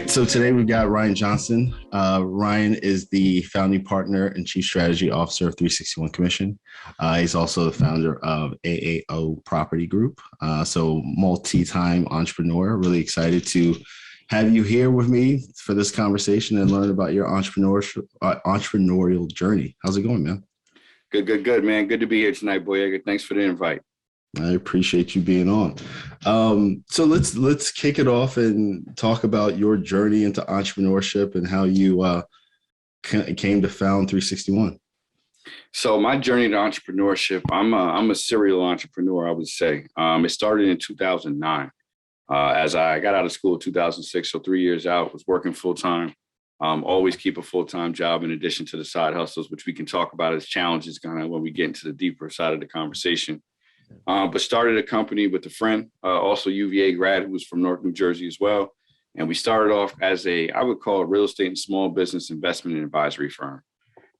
right, so today we've got Ryan Johnson. Ryan is the founding partner and chief strategy officer of 361 Commission. He's also the founder of AAO Property Group. So multi-time entrepreneur. Really excited to have you here with me for this conversation and learn about your entrepreneurial journey. How's it going, man? Good, man. Good to be here tonight, Boyega. Thanks for the invite. I appreciate you being on. So let's kick it off and talk about your journey into entrepreneurship and how you came to found 361. So my journey to entrepreneurship, I'm a serial entrepreneur, I would say. It started in 2009. As I got out of school in 2006, so 3 years out, was working full time. Always keep a full-time job in addition to the side hustles, which we can talk about as challenges kind of when we get into the deeper side of the conversation. But started a company with a friend, also UVA grad who was from North New Jersey as well. And we started off as I would call it real estate and small business investment and advisory firm.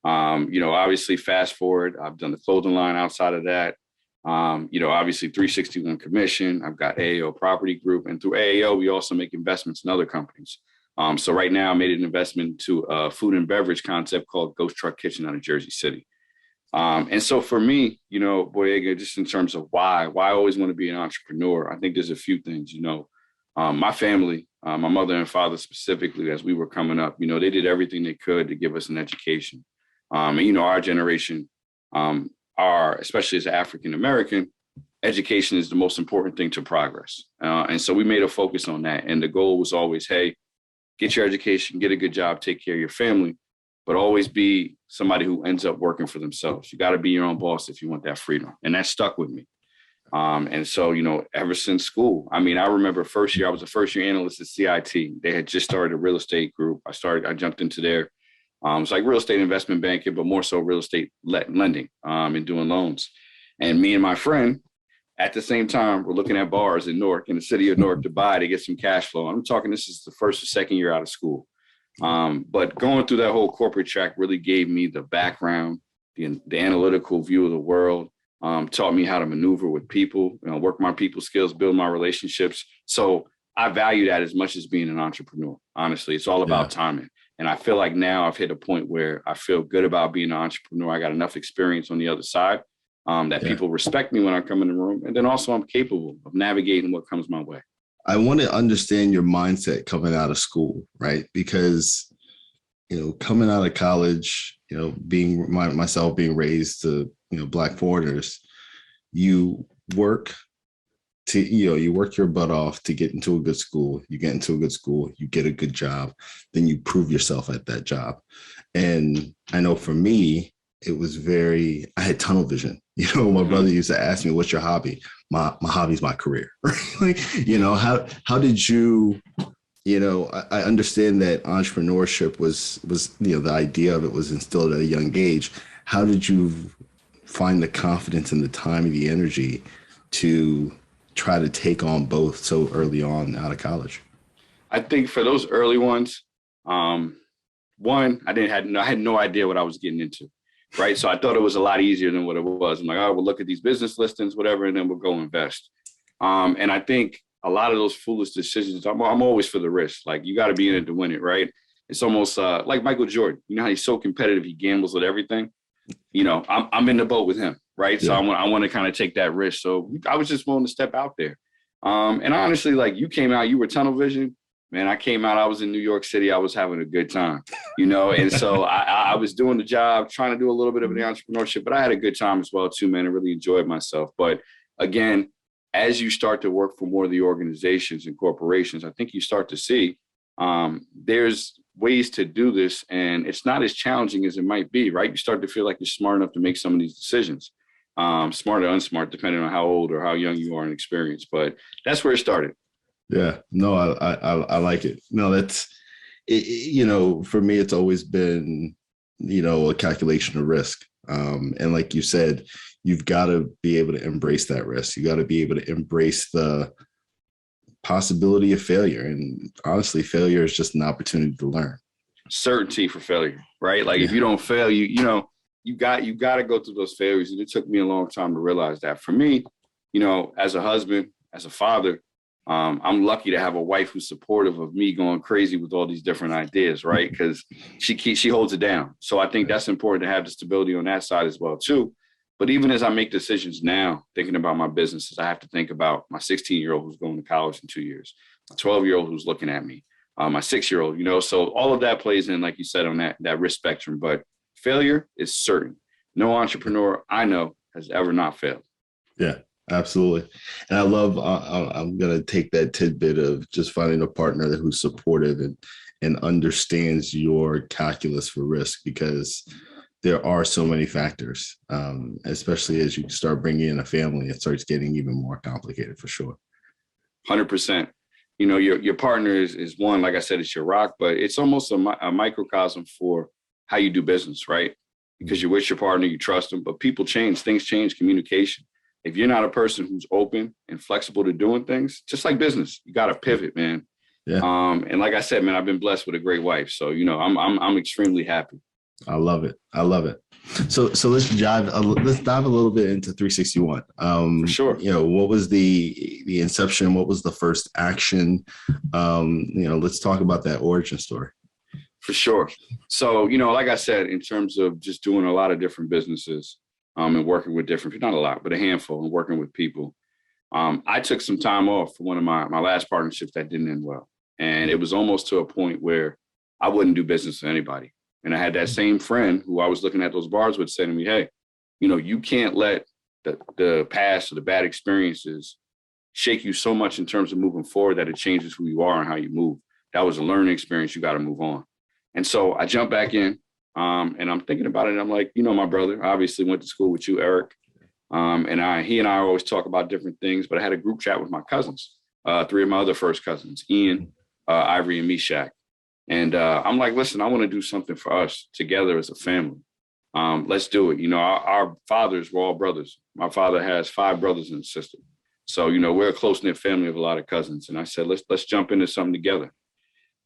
Obviously fast forward, I've done the clothing line outside of that. Obviously 361 Commission, I've got AAO Property Group, and through AAO, we also make investments in other companies. So right now I made an investment into a food and beverage concept called Ghost Truck Kitchen out of Jersey City. And so for me, Boyega, just in terms of why I always want to be an entrepreneur, I think there's a few things, my family, my mother and father specifically, as we were coming up, they did everything they could to give us an education. Our generation, especially as African-American, education is the most important thing to progress. And so we made a focus on that. And the goal was always, hey, get your education, get a good job, take care of your family, but always be somebody who ends up working for themselves. You got to be your own boss if you want that freedom. And that stuck with me. And so, ever since school, I remember first year, I was a first year analyst at CIT. They had just started a real estate group. I jumped into there. It's like real estate investment banking, but more so real estate lending and doing loans. And me and my friend at the same time, we're looking at bars in Newark, in the city of Newark, to buy to get some cash flow. I'm talking, this is the first or second year out of school. But going through that whole corporate track really gave me the background, the analytical view of the world, taught me how to maneuver with people, work my people skills, build my relationships. So I value that as much as being an entrepreneur. Honestly, it's all about timing. And I feel like now I've hit a point where I feel good about being an entrepreneur. I got enough experience on the other side that people respect me when I come in the room. And then also I'm capable of navigating what comes my way. I want to understand your mindset coming out of school, right? Because, coming out of college, being myself being raised to, Black foreigners, you work you work your butt off to get into a good school. You get into a good school, you get a good job, then you prove yourself at that job. And I know for me, it was I had tunnel vision. My brother used to ask me, what's your hobby? My hobby's my career. How did you, I understand that entrepreneurship was, the idea of it was instilled at a young age. How did you find the confidence and the time and the energy to try to take on both so early on out of college? I think for those early ones, one, I had no idea what I was getting into. Right. So I thought it was a lot easier than what it was. I'm like, we'll look at these business listings, whatever, and then we'll go invest. And I think a lot of those foolish decisions, I'm always for the risk. Like, you got to be in it to win it. Right. It's almost like Michael Jordan. You know how he's so competitive, he gambles with everything. I'm in the boat with him. Right. So I want to kind of take that risk. So I was just willing to step out there. And honestly, like, you came out, you were tunnel vision. Man, I came out, I was in New York City. I was having a good time, and so I was doing the job, trying to do a little bit of the entrepreneurship, but I had a good time as well, too, man. I really enjoyed myself. But again, as you start to work for more of the organizations and corporations, I think you start to see there's ways to do this, and it's not as challenging as it might be, right? You start to feel like you're smart enough to make some of these decisions, smart or unsmart, depending on how old or how young you are in experience. But that's where it started. Yeah, no, I like it. No, that's, for me, it's always been, a calculation of risk. And like you said, you've got to be able to embrace that risk. You got to be able to embrace the possibility of failure. And honestly, failure is just an opportunity to learn. Certainty for failure, right? Like, if you don't fail, you got to go through those failures. And it took me a long time to realize that. For me, as a husband, as a father, I'm lucky to have a wife who's supportive of me going crazy with all these different ideas, right? Because she holds it down. So I think that's important to have the stability on that side as well too. But even as I make decisions now, thinking about my businesses, I have to think about my 16-year-old who's going to college in 2 years, my 12-year-old who's looking at me, my 6-year-old, you know, so all of that plays in, like you said, on that risk spectrum. But failure is certain. No entrepreneur I know has ever not failed. Yeah, absolutely. And I love, I'm going to take that tidbit of just finding a partner who's supportive and understands your calculus for risk, because there are so many factors, especially as you start bringing in a family, it starts getting even more complicated for sure. 100%. You know, your partner is one, like I said, it's your rock, but it's almost a microcosm for how you do business, right? Because you're with your partner, you trust them, but people change, things change, communication. If you're not a person who's open and flexible to doing things, just like business, you got to pivot, man. Yeah. And like I said, man, I've been blessed with a great wife. So, you know, I'm extremely happy. I love it. I love it. So let's dive a little bit into 361. For sure. You know, what was the inception? What was the first action? You know, let's talk about that origin story. For sure. So, you know, like I said, in terms of just doing a lot of different businesses and working with different people, not a lot, but a handful, and working with people. I took some time off for one of my last partnerships that didn't end well. And it was almost to a point where I wouldn't do business with anybody. And I had that same friend who I was looking at those bars with say to me, hey, you know, you can't let the past or the bad experiences shake you so much in terms of moving forward that it changes who you are and how you move. That was a learning experience. You got to move on. And so I jumped back in and I'm thinking about it. And I'm like, you know, my brother obviously went to school with you, Eric. He and I always talk about different things, but I had a group chat with my cousins, 3 of my other first cousins, Ian, Ivory, and Meshach. And I'm like, listen, I want to do something for us together as a family. Let's do it. You know, our fathers were all brothers. My father has 5 brothers and a sister. So, you know, we're a close-knit family of a lot of cousins. And I said, let's jump into something together.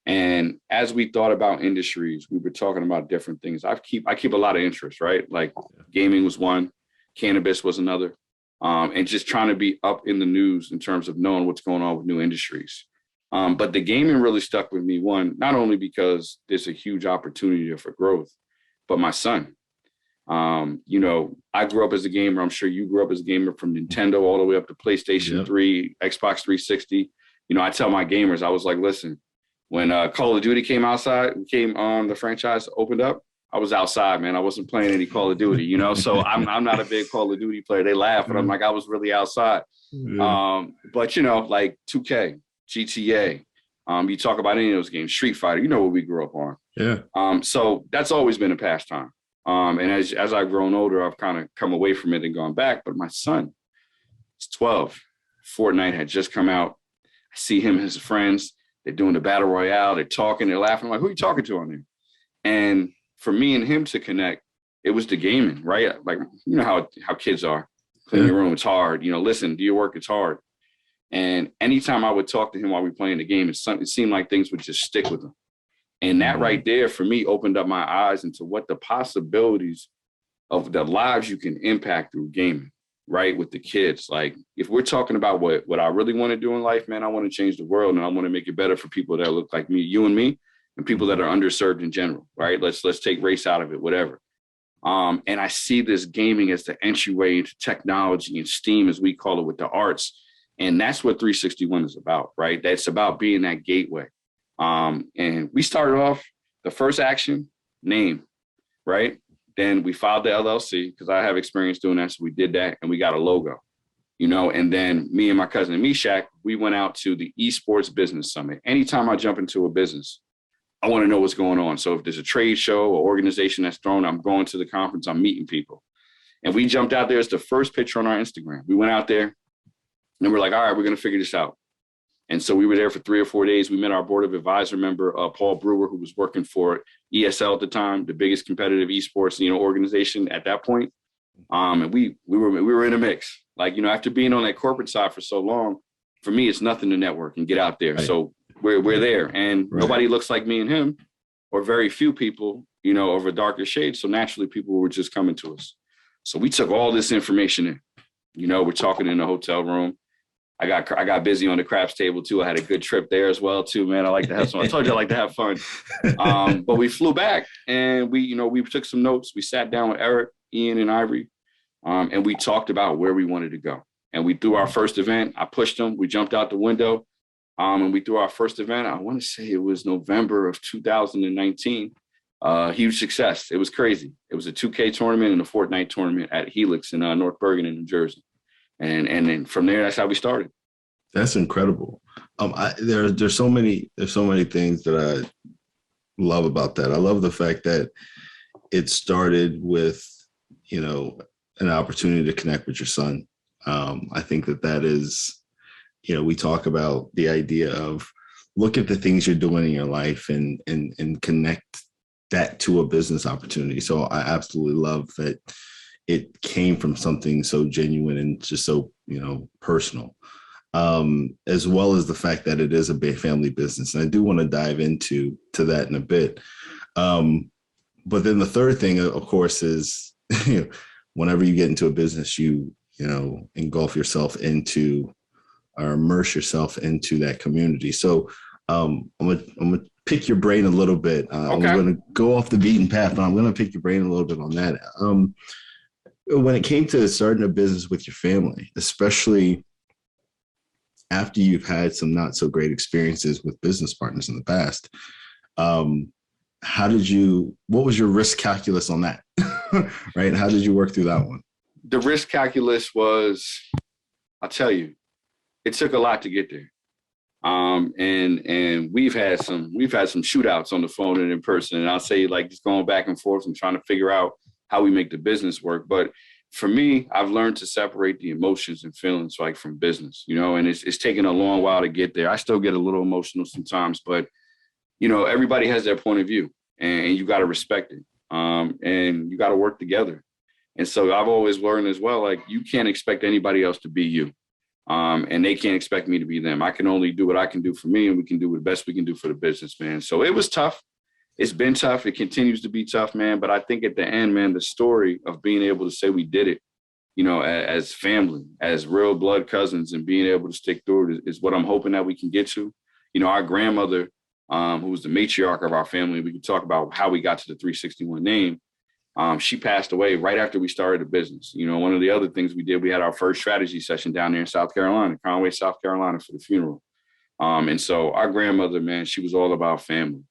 And as we thought about industries, we were talking about different things. I keep a lot of interest, right? Like gaming was one, cannabis was another, and just trying to be up in the news in terms of knowing what's going on with new industries. But the gaming really stuck with me, one, not only because there's a huge opportunity for growth, but my son. You know, I grew up as a gamer. I'm sure you grew up as a gamer, from Nintendo all the way up to PlayStation 3, Xbox 360. You know, I tell my gamers, I was like, listen, when Call of Duty the franchise opened up, I was outside, man. I wasn't playing any Call of Duty, you know, so I'm not a big Call of Duty player. They laugh, but I'm like, I was really outside. Yeah. But, you know, like 2K, GTA, you talk about any of those games, Street Fighter, you know what we grew up on. Yeah. So that's always been a pastime. And as I've grown older, I've kind of come away from it and gone back. But my son, he's 12. Fortnite had just come out. I see him and his friends. They're doing the battle royale. They're talking. They're laughing. I'm like, who are you talking to on there? And for me and him to connect, it was the gaming, right? Like, you know how kids are. Clean your room, it's hard. You know, listen, do your work, it's hard. And anytime I would talk to him while we were playing the game, it seemed like things would just stick with him. And that right there, for me, opened up my eyes into what the possibilities of the lives you can impact through gaming, right? With the kids. Like, if we're talking about what I really want to do in life, man, I want to change the world, and I want to make it better for people that look like me, you and me, and people that are underserved in general, right? Let's take race out of it, whatever. And I see this gaming as the entryway into technology and STEAM, as we call it, with the arts. And that's what 361 is about, right? That's about being that gateway. And we started off, the first action, name, right? Then we filed the LLC because I have experience doing that. So we did that and we got a logo, you know, and then me and my cousin Meshach, we went out to the Esports Business Summit. Anytime I jump into a business, I want to know what's going on. So if there's a trade show or organization that's thrown, I'm going to the conference, I'm meeting people. And we jumped out there as the first picture on our Instagram. We went out there and we're like, all right, we're going to figure this out. And so we were there for 3 or 4 days. We met our board of advisor member, Paul Brewer, who was working for ESL at the time, the biggest competitive esports, you know, organization at that point. And we were in a mix. Like, you know, after being on that corporate side for so long, for me, it's nothing to network and get out there. Right. So we're there, and nobody looks like me and him, or very few people, you know, of a darker shade. So naturally, people were just coming to us. So we took all this information in. You know, we're talking in a hotel room. I got busy on the craps table too. I had a good trip there as well too, man. I like to have some. I told you I like to have fun. But we flew back and we took some notes. We sat down with Eric, Ian, and Ivory, and we talked about where we wanted to go. And we threw our first event. I pushed them. We jumped out the window, and we threw our first event. I want to say it was November of 2019. Huge success. It was crazy. It was a 2K tournament and a Fortnite tournament at Helix in North Bergen in New Jersey. And then from there, that's how we started. That's incredible. There's so many things that I love about that. I love the fact that it started with, an opportunity to connect with your son. I think that is, we talk about the idea of look at the things you're doing in your life and connect that to a business opportunity. So I absolutely love that it came from something so genuine and just so, personal, as well as the fact that it is a big family business. And I do want to dive into that in a bit. But then the third thing, of course, is whenever you get into a business, you engulf yourself into or immerse yourself into that community. So I'm gonna pick your brain a little bit. Okay. I'm going to go off the beaten path, but I'm going to pick your brain a little bit on that. When it came to starting a business with your family, especially after you've had some not so great experiences with business partners in the past, what was your risk calculus on that? Right? How did you work through that one? The risk calculus was, I'll tell you, it took a lot to get there. And we've had some shootouts on the phone and in person. And I'll say, like, just going back and forth and trying to figure out how we make the business work. But for me, I've learned to separate the emotions and feelings like from business, and it's taken a long while to get there. I still get a little emotional sometimes, but everybody has their point of view and you got to respect it. And you got to work together. And so I've always learned as well, like, you can't expect anybody else to be you. And they can't expect me to be them. I can only do what I can do for me, and we can do the best we can do for the business, man. So it was tough. It's been tough. It continues to be tough, man. But I think at the end, man, the story of being able to say we did it, as family, as real blood cousins, and being able to stick through it is what I'm hoping that we can get to. Our grandmother, who was the matriarch of our family, we could talk about how we got to the 361 name. She passed away right after we started the business. One of the other things we did, we had our first strategy session down there in South Carolina, Conway, South Carolina, for the funeral. And so our grandmother, man, she was all about family.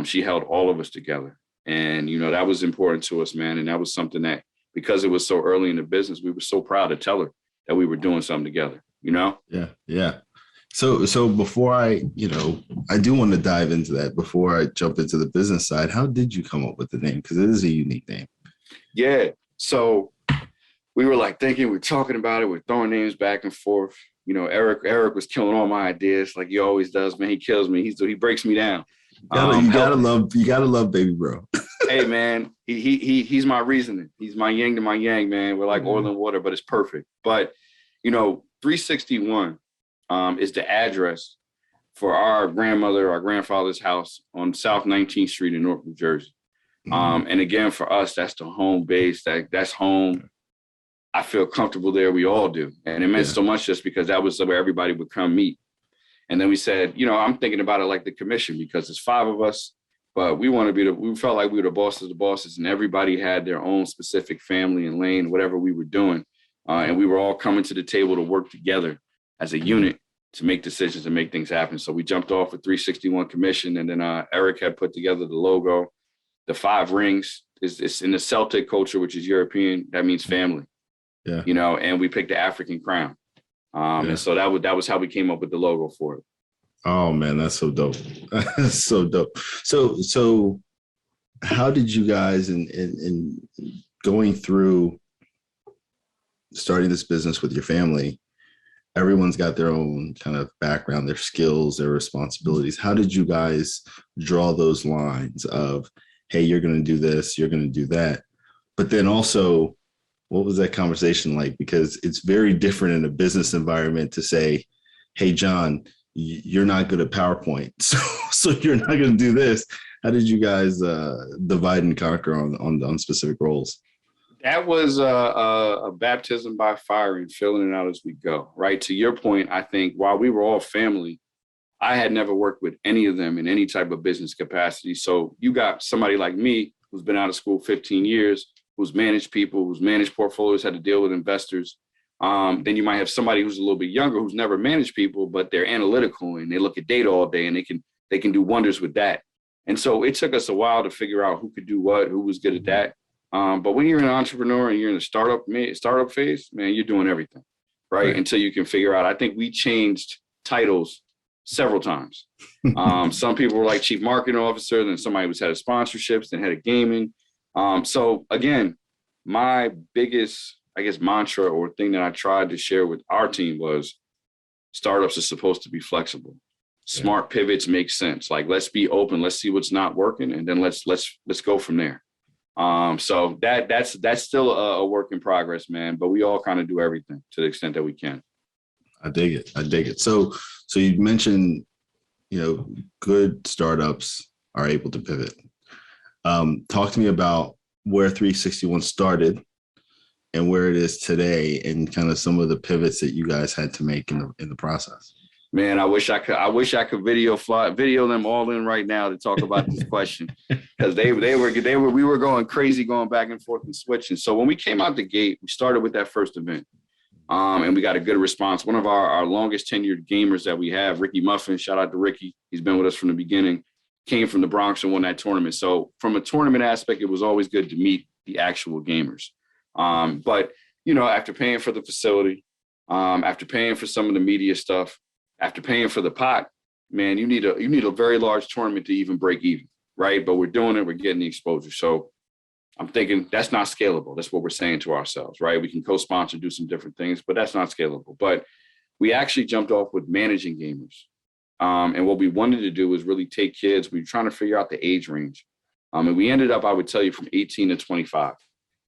She held all of us together. And, that was important to us, man. And that was something that, because it was so early in the business, we were so proud to tell her that we were doing something together, Yeah, yeah. So before I do want to dive into that, before I jump into the business side, how did you come up with the name? Because it is a unique name. Yeah. So we were like thinking, we're talking about it, we're throwing names back and forth. Eric was killing all my ideas like he always does, man. He kills me. He breaks me down. You gotta love baby bro. Hey man, he's my reasoning. He's my yin to my yang, man. We're like oil and water, but it's perfect. But 361 is the address for our grandfather's house on South 19th Street in North New Jersey. And again, for us, that's the home base. That's home. I feel comfortable there. We all do. And it meant so much just because that was where everybody would come meet. And then we said, I'm thinking about it like the commission, because it's 5 of us, but we felt like we were the bosses of the bosses, and everybody had their own specific family and lane, whatever we were doing. And we were all coming to the table to work together as a unit to make decisions and make things happen. So we jumped off with 361 commission, and then Eric had put together the logo. The 5 rings is in the Celtic culture, which is European. That means family. Yeah. And we picked the African crown. And so that was how we came up with the logo for it. Oh man, that's so dope. That's so dope. So how did you guys in going through starting this business with your family? Everyone's got their own kind of background, their skills, their responsibilities. How did you guys draw those lines of, hey, you're going to do this, you're going to do that? But then also, what was that conversation like? Because it's very different in a business environment to say, hey, John, you're not good at PowerPoint, so you're not going to do this. How did you guys divide and conquer on specific roles? That was a baptism by fire and filling it out as we go, right? To your point, I think while we were all family, I had never worked with any of them in any type of business capacity. So you got somebody like me who's been out of school 15 years, who's managed people, who's managed portfolios, had to deal with investors. Then you might have somebody who's a little bit younger who's never managed people, but they're analytical and they look at data all day and they can do wonders with that. And so it took us a while to figure out who could do what, who was good at that. But when you're an entrepreneur and you're in the startup phase, man, you're doing everything, right? Until you can figure out. I think we changed titles several times. Some people were like chief marketing officer, then somebody was head of sponsorships, then head of gaming. So again, my biggest, I guess, mantra or thing that I tried to share with our team was startups are supposed to be flexible. Smart pivots make sense. Like, let's be open, let's see what's not working, and then let's go from there. So that's still a work in progress, man. But we all kind of do everything to the extent that we can. I dig it. So you mentioned, good startups are able to pivot. Talk to me about where 361 started and where it is today, and kind of some of the pivots that you guys had to make in the process. Man, I wish I could video them all in right now to talk about this question, because we were going crazy, going back and forth and switching. So when we came out the gate, we started with that first event, and we got a good response. One of our longest tenured gamers that we have, Ricky Muffin, shout out to Ricky. He's been with us from the beginning, came from the Bronx and won that tournament. So from a tournament aspect, it was always good to meet the actual gamers. But after paying for the facility, after paying for some of the media stuff, after paying for the pot, man, you need a very large tournament to even break even, right? But we're doing it, we're getting the exposure. So I'm thinking that's not scalable. That's what we're saying to ourselves, right? We can co-sponsor, do some different things, but that's not scalable. But we actually jumped off with managing gamers. And what we wanted to do was really take kids. We were trying to figure out the age range. And we ended up, I would tell you, from 18 to 25.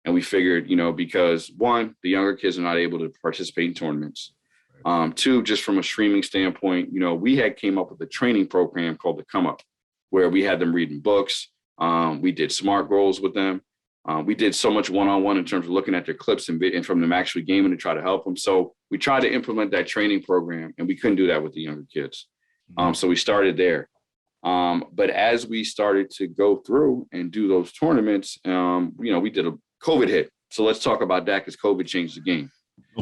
And we figured, because one, the younger kids are not able to participate in tournaments. Two, just from a streaming standpoint, we had came up with a training program called the Come Up, where we had them reading books. We did SMART goals with them. We did so much one-on-one in terms of looking at their clips and from them actually gaming to try to help them. So we tried to implement that training program, and we couldn't do that with the younger kids. So we started there. But as we started to go through and do those tournaments, we did a COVID hit. So let's talk about that, because COVID changed the game,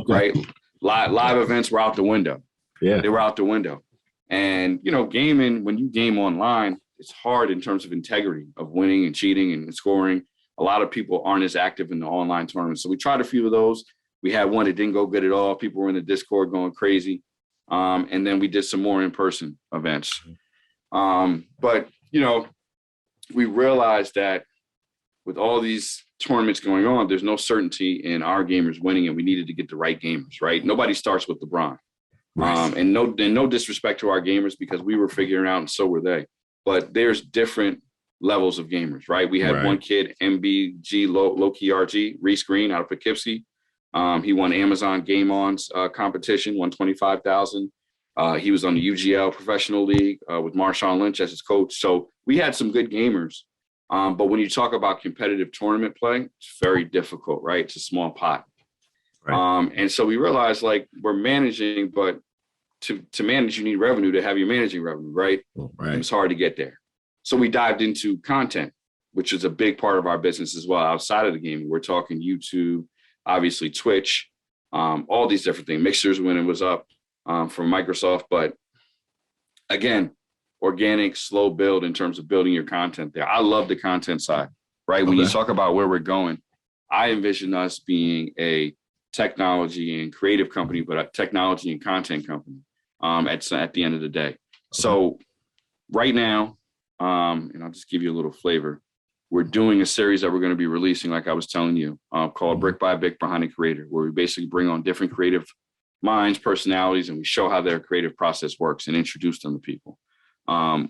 right? Live events were out the window. Yeah, they were out the window. And, gaming, when you game online, it's hard in terms of integrity of winning and cheating and scoring. A lot of people aren't as active in the online tournaments. So we tried a few of those. We had one that didn't go good at all. People were in the Discord going crazy. And then we did some more in-person events. But, we realized that with all these tournaments going on, there's no certainty in our gamers winning, and we needed to get the right gamers, right? Nobody starts with LeBron. Right. And no disrespect to our gamers, because we were figuring out, and so were they. But there's different levels of gamers, right? We had one kid, MBG, low-key RG, Reese Green out of Poughkeepsie. He won Amazon Game On's competition, won $25,000. He was on the UGL Professional League with Marshawn Lynch as his coach. So we had some good gamers. But when you talk about competitive tournament play, it's very difficult, right? It's a small pot. Right. And so we realized, like, we're managing, but to manage, you need revenue to have your managing revenue, right? Right. It was hard to get there. So we dived into content, which is a big part of our business as well. Outside of the gaming, we're talking YouTube, obviously Twitch, all these different things. Mixers when it was up from Microsoft. But again, organic, slow build in terms of building your content there. I love the content side, right? When you talk about where we're going, I envision us being a technology and creative company, but a technology and content company at the end of the day. Okay. So right now, and I'll just give you a little flavor, we're doing a series that we're going to be releasing, like I was telling you, called Brick by Brick Behind the Creator, where we basically bring on different creative minds, personalities, and we show how their creative process works and introduce them to people.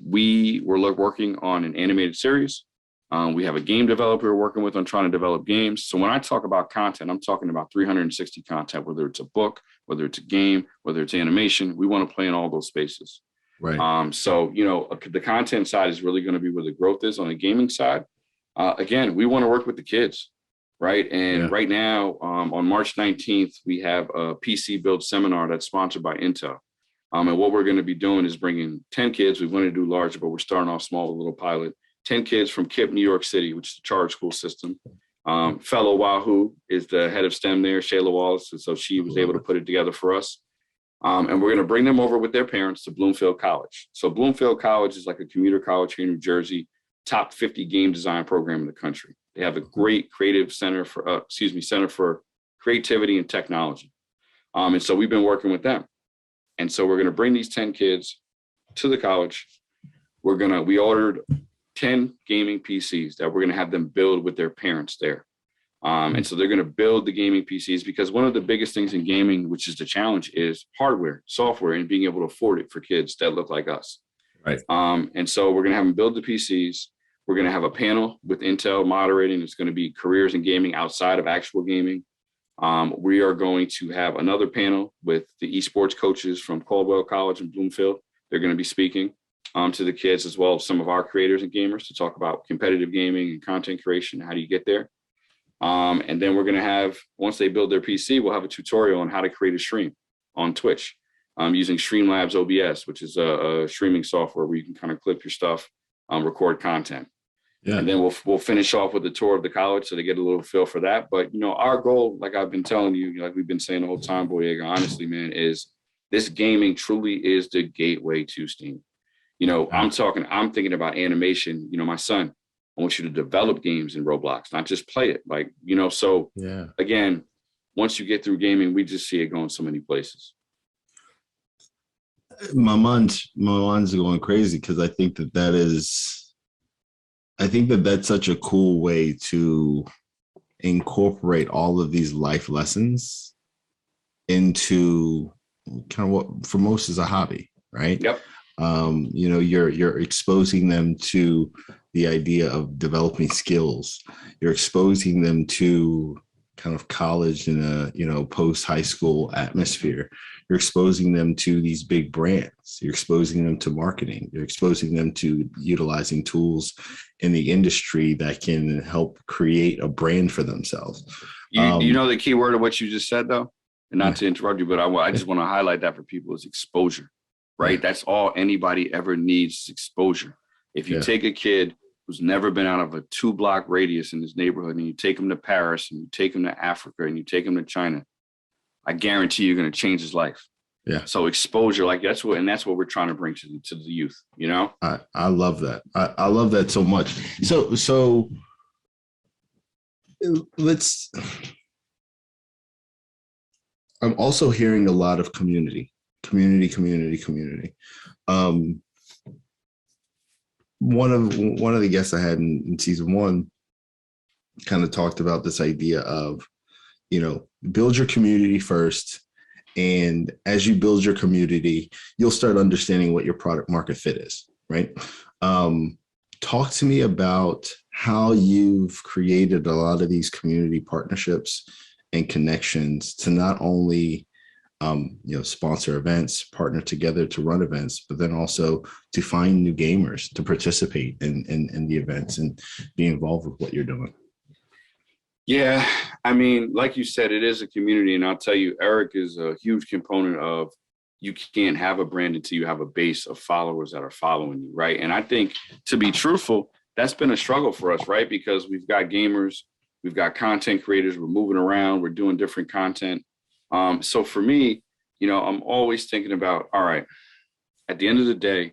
We were working on an animated series. We have a game developer we're working with on trying to develop games. So when I talk about content, I'm talking about 360 content, whether it's a book, whether it's a game, whether it's animation. We want to play in all those spaces. Right. So, the content side is really going to be where the growth is on the gaming side. Again, we want to work with the kids, right? And Yeah. right now, on March 19th, we have a PC Build seminar that's sponsored by Intel. And what we're going to be doing is bringing 10 kids. We want to do larger, but we're starting off small, a little pilot. 10 kids from KIPP, New York City, which is the charter school system. Fellow Wahoo is the head of STEM there, Shayla Wallace. And so she was able to put it together for us. And we're going to bring them over with their parents to Bloomfield College. So Bloomfield College is like a commuter college here in New Jersey, top 50 game design program in the country. They have a great creative center for, Center for Creativity and Technology. And so we've been working with them. And so we're going to bring these 10 kids to the college. We ordered 10 gaming PCs that we're going to have them build with their parents there. And so they're going to build the gaming PCs, because one of the biggest things in gaming, which is the challenge, is hardware, software, and being able to afford it for kids that look like us. Right. And so we're going to have them build the PCs. We're going to have a panel with Intel moderating. It's going to be careers in gaming outside of actual gaming. We are going to have another panel with the esports coaches from Caldwell College in Bloomfield. They're going to be speaking to the kids, as well as some of our creators and gamers, to talk about competitive gaming and content creation. How do you get there? And then we're going to have, once they build their PC, we'll have a tutorial on how to create a stream on Twitch using Streamlabs OBS, which is a streaming software where you can kind of clip your stuff, record content. Yeah. And then we'll finish off with a tour of the college, so they get a little feel for that. But, our goal, like I've been telling you, like we've been saying the whole time, Boyega, honestly, man, is this gaming truly is the gateway to STEAM. I'm thinking about animation. My son, I want you to develop games in Roblox, not just play it. Again, once you get through gaming, we just see it going so many places. My mind's going crazy, because I think that's such a cool way to incorporate all of these life lessons into kind of what for most is a hobby, right? Yep. You're exposing them to the idea of developing skills. You're exposing them to kind of college in a post high school atmosphere. You're exposing them to these big brands. You're exposing them to marketing. You're exposing them to utilizing tools in the industry that can help create a brand for themselves. The key word of what you just said, though, and not to interrupt you, but I just want to highlight that for people, is exposure, right? Yeah. That's all anybody ever needs, is exposure. If you take a kid who's never been out of a 2-block radius in his neighborhood, and you take him to Paris, and you take him to Africa, and you take him to China, I guarantee you're going to change his life. Yeah. So exposure, that's what we're trying to bring to the youth. I love that. I love that so much. So I'm also hearing a lot of community. One of the guests I had in season 1 kind of talked about this idea of, build your community first. And as you build your community, you'll start understanding what your product market fit is, right? Talk to me about how you've created a lot of these community partnerships and connections to not only sponsor events, partner together to run events, but then also to find new gamers to participate in the events and be involved with what you're doing. Yeah, I mean, like you said, it is a community. And I'll tell you, Eric is a huge component of, you can't have a brand until you have a base of followers that are following you, right? And I think, to be truthful, that's been a struggle for us, right? Because we've got gamers, we've got content creators, we're moving around, we're doing different content. So for me, I'm always thinking about, all right, at the end of the day,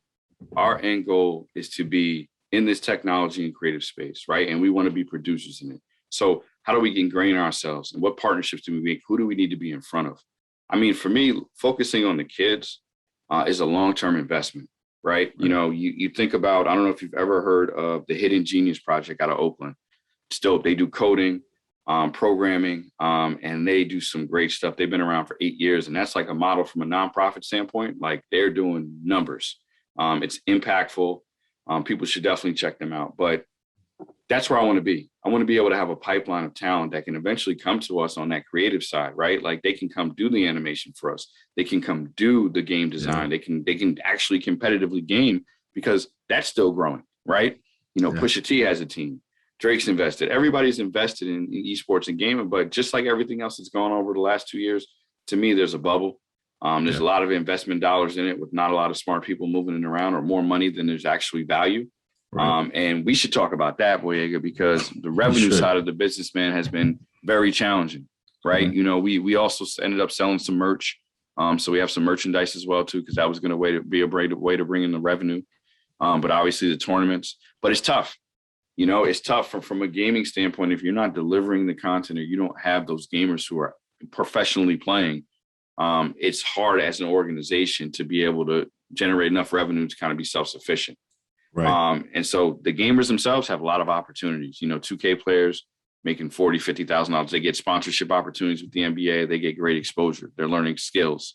our end goal is to be in this technology and creative space, right? And we want to be producers in it. So how do we ingrain ourselves, and what partnerships do we make? Who do we need to be in front of? I mean, for me, focusing on the kids is a long-term investment, right? You think about, I don't know if you've ever heard of the Hidden Genius Project out of Oakland. Still, they do coding, programming, and they do some great stuff. They've been around for 8 years, and that's like a model from a nonprofit standpoint. Like, they're doing numbers. It's impactful. People should definitely check them out. But that's where I want to be. I want to be able to have a pipeline of talent that can eventually come to us on that creative side, right? Like, they can come do the animation for us. They can come do the game design. Yeah. They can actually competitively game, because that's still growing, right? Pusha T has a team. Drake's invested. Everybody's invested in esports and gaming, but just like everything else that's gone over the last 2 years, to me, there's a bubble. There's a lot of investment dollars in it with not a lot of smart people moving it around, or more money than there's actually value. Right. And we should talk about that, Boyega, because the revenue side of the business, man, has been very challenging, right? Mm-hmm. You know, we also ended up selling some merch. So we have some merchandise as well, too, because that was going to be a way to bring in the revenue. But obviously the tournaments, but it's tough. You know, it's tough from a gaming standpoint. If you're not delivering the content, or you don't have those gamers who are professionally playing, it's hard as an organization to be able to generate enough revenue to kind of be self-sufficient. Right. And so the gamers themselves have a lot of opportunities. You know, 2K players making $40,000, $50,000. They get sponsorship opportunities with the NBA. They get great exposure. They're learning skills.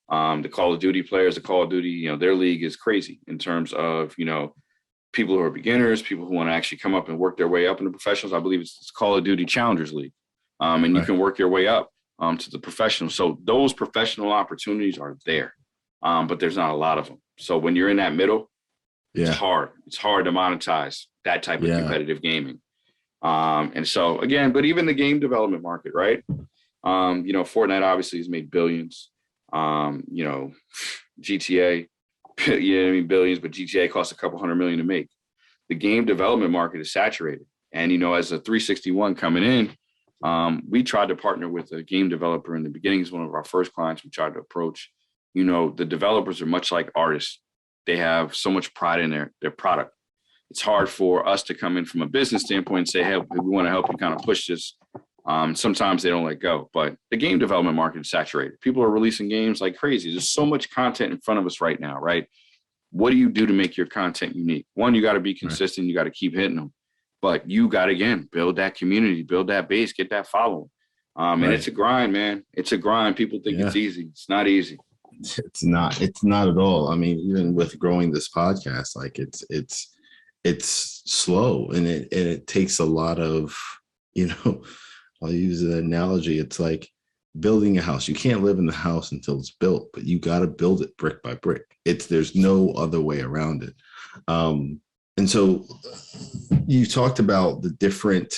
The Call of Duty players, you know, their league is crazy in terms of, you know, people who are beginners, people who want to actually come up and work their way up into professionals. I believe it's Call of Duty Challengers League. And you can work your way up to the professionals. So those professional opportunities are there, but there's not a lot of them. So when you're in that middle, it's hard. It's hard to monetize that type of competitive gaming. And so again, but even the game development market, right? You know, Fortnite obviously has made billions. You know, GTA, you know what I mean, billions, but GTA costs a couple $100 million to make. The game development market is saturated. And, you know, as a 361 coming in, we tried to partner with a game developer in the beginning. It's one of our first clients we tried to approach. You know, the developers are much like artists. They have so much pride in their product. It's hard for us to come in from a business standpoint and say, hey, we want to help you kind of push this. Sometimes they don't let go, but the game development market is saturated. People are releasing games like crazy. There's so much content in front of us right now, right? What do you do to make your content unique? One, you got to be consistent. You got to keep hitting them, but you got to, again, build that community, build that base, get that following. And it's a grind, man. It's a grind. People think it's easy. It's not easy. It's not at all. I mean, even with growing this podcast, like it's slow, and it takes a lot of, you know, I'll use an analogy. It's like building a house. You can't live in the house until it's built, but you got to build it brick by brick. There's no other way around it. And so you talked about the different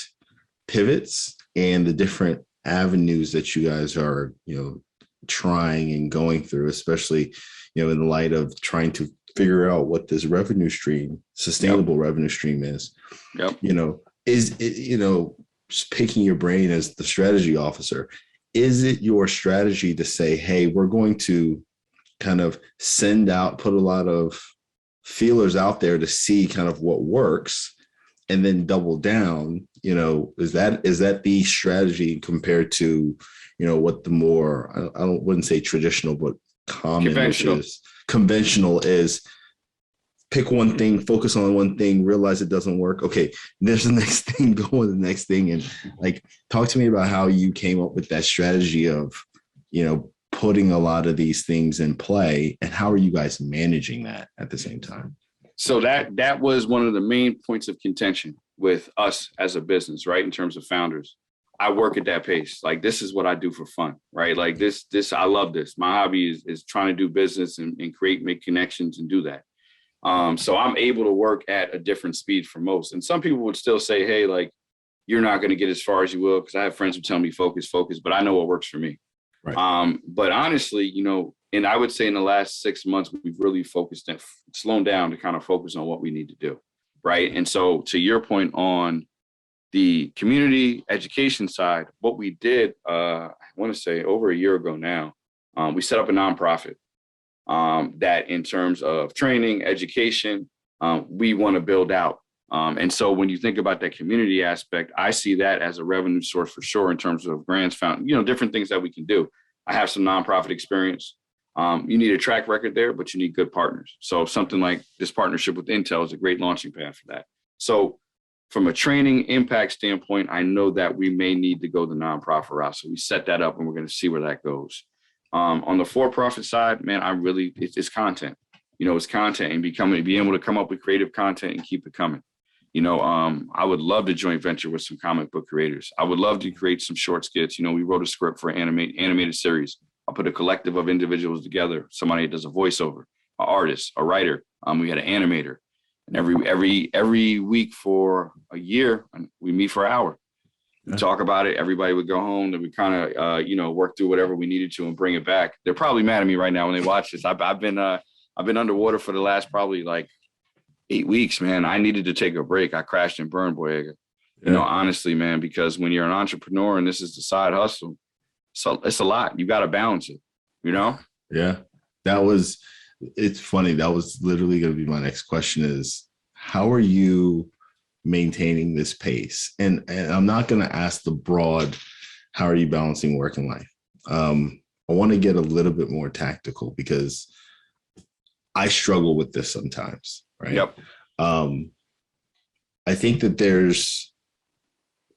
pivots and the different avenues that you guys are, you know, trying and going through, especially, you know, in the light of trying to figure out what this revenue stream, sustainable revenue stream is. You know, is it, you know, just picking your brain as the strategy officer, is it your strategy to say, hey, we're going to kind of put a lot of feelers out there to see kind of what works and then double down? You know, is that the strategy compared to, you know, what the more, wouldn't say traditional, but common, conventional is pick one thing, focus on one thing, realize it doesn't work. Okay, there's the next thing, go on the next thing. And like, talk to me about how you came up with that strategy of, you know, putting a lot of these things in play, and how are you guys managing that at the same time? So that was one of the main points of contention with us as a business, right? In terms of founders, I work at that pace. Like, this is what I do for fun, right? Like this, I love this. My hobby is trying to do business and make connections and do that. So I'm able to work at a different speed for most. And some people would still say, hey, like, you're not going to get as far as you will, because I have friends who tell me focus, but I know what works for me. Right. But honestly, you know, and I would say in the last 6 months, we've really focused and slowed down to kind of focus on what we need to do. Right. And so to your point on the community education side, what we did, I want to say over a year ago now, we set up a nonprofit. That in terms of training, education, we want to build out. And so when you think about that community aspect, I see that as a revenue source for sure in terms of grants found, you know, different things that we can do. I have some nonprofit experience. You need a track record there, but you need good partners. So something like this partnership with Intel is a great launching pad for that. So from a training impact standpoint, I know that we may need to go the nonprofit route. So we set that up and we're going to see where that goes. On the for-profit side, man, it's content. You know, it's content and being able to come up with creative content and keep it coming. You know, I would love to joint venture with some comic book creators. I would love to create some short skits. You know, we wrote a script for an animated series. I'll put a collective of individuals together. Somebody that does a voiceover, an artist, a writer. We had an animator. And every week for a year, we meet for an hour. We talk about it. Everybody would go home, and we kind of, work through whatever we needed to and bring it back. They're probably mad at me right now when they watch this. I've been underwater for the last probably like 8 weeks, man. I needed to take a break. I crashed and burned, Boyega. Honestly, man, because when you're an entrepreneur and this is the side hustle, so it's a lot. You got to balance it, Yeah. It's funny. That was literally going to be my next question is, how are you maintaining this pace? And I'm not going to ask the broad, how are you balancing work and life? I want to get a little bit more tactical because I struggle with this sometimes, right? Yep. I think that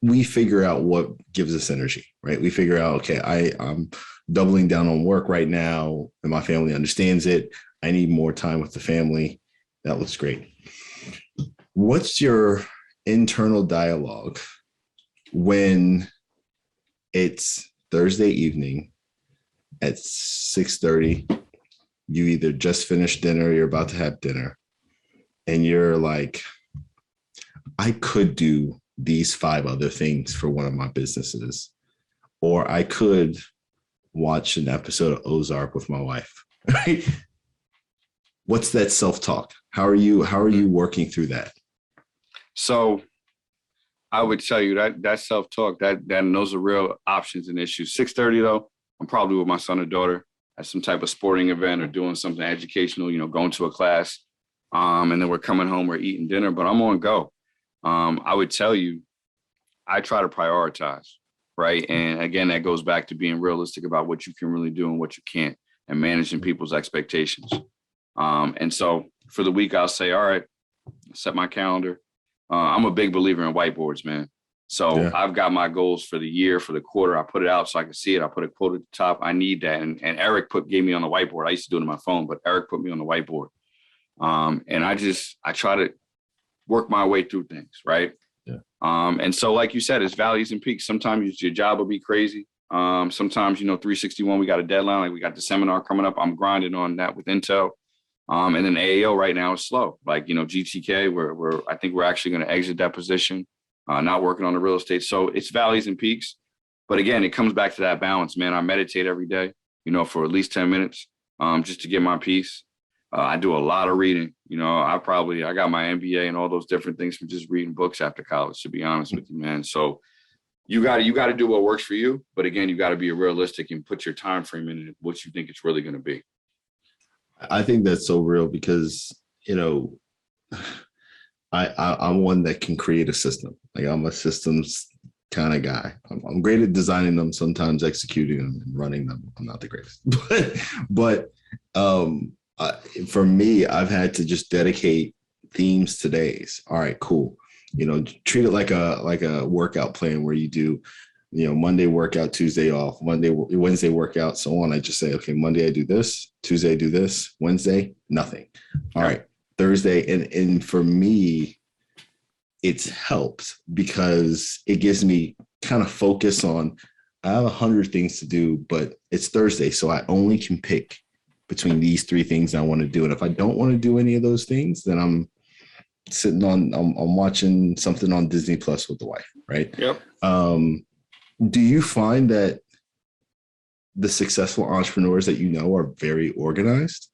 we figure out what gives us energy, right? We figure out, okay, I'm doubling down on work right now and my family understands it. I need more time with the family. That looks great. What's your internal dialogue when it's Thursday evening at 6:30? You either just finished dinner, or you're about to have dinner, and you're like, I could do these 5 other things for one of my businesses, or I could watch an episode of Ozark with my wife, right? What's that self-talk? How are you working through that? So I would tell you that self-talk, that those are real options and issues. 6:30 though, I'm probably with my son or daughter at some type of sporting event or doing something educational, going to a class. And then we're coming home, we're eating dinner, but I'm on go. I would tell you, I try to prioritize, right? And again, that goes back to being realistic about what you can really do and what you can't, and managing people's expectations. And so for the week, I'll say, all right, set my calendar. I'm a big believer in whiteboards, man. So I've got my goals for the year, for the quarter. I put it out so I can see it. I put a quote at the top. I need that. And Eric gave me on the whiteboard. I used to do it on my phone, but Eric put me on the whiteboard. And I try to work my way through things, right? Yeah. And so, like you said, it's valleys and peaks. Sometimes your job will be crazy. Sometimes, 361, we got a deadline. Like we got the seminar coming up. I'm grinding on that with Intel. And then AAO right now is slow. Like, GTK, I think we're actually going to exit that position, not working on the real estate. So it's valleys and peaks. But again, it comes back to that balance, man. I meditate every day, for at least 10 minutes, just to get my peace. I do a lot of reading. I got my MBA and all those different things from just reading books after college, to be honest with you, man. So you got to do what works for you. But again, you got to be realistic and put your time frame in what you think it's really going to be. I think that's so real because, I'm one that can create a system. Like I'm a systems kind of guy. I'm great at designing them, sometimes executing them and running them. I'm not the greatest, but for me, I've had to just dedicate themes to days. All right, cool. Treat it like a workout plan where you do, Monday workout, Tuesday off, Wednesday workout, so on. I just say, okay, Monday I do this, Tuesday I do this, Wednesday, nothing. All right, Thursday. And for me, it's helped because it gives me kind of focus on, I have 100 things to do, but it's Thursday. So I only can pick between these 3 things I want to do. And if I don't want to do any of those things, then I'm watching something on Disney Plus with the wife. Right. Yep. Do you find that the successful entrepreneurs that are very organized?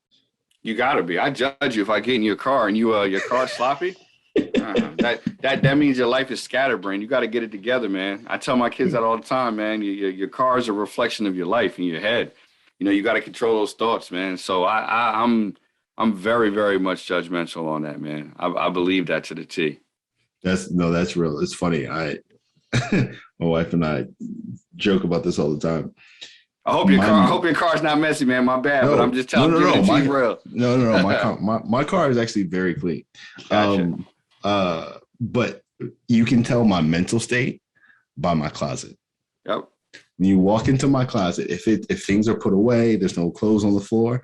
You gotta be. I judge you if I get in your car and your car's sloppy. That means your life is scatterbrained. You got to get it together, man. I tell my kids that all the time, man. Your car is a reflection of your life in your head. You got to control those thoughts, man. So I'm very, very much judgmental on that, man. I believe that to the T. That's real. It's funny. My wife and I joke about this all the time. I hope your car's not messy, man. My bad, but I'm just telling you the real. No. My car is actually very clean. Gotcha. But you can tell my mental state by my closet. Yep. When you walk into my closet, if things are put away, there's no clothes on the floor,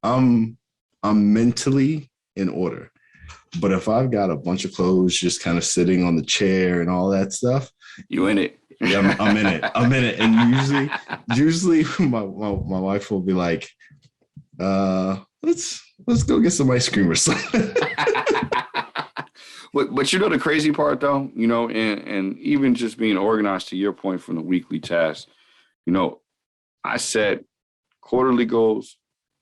I'm mentally in order. But if I've got a bunch of clothes just kind of sitting on the chair and all that stuff, you in it. Yeah, I'm in it. And usually my wife will be like, let's go get some ice cream or something. But you know the crazy part though, and even just being organized to your point from the weekly tasks, you know, I set quarterly goals,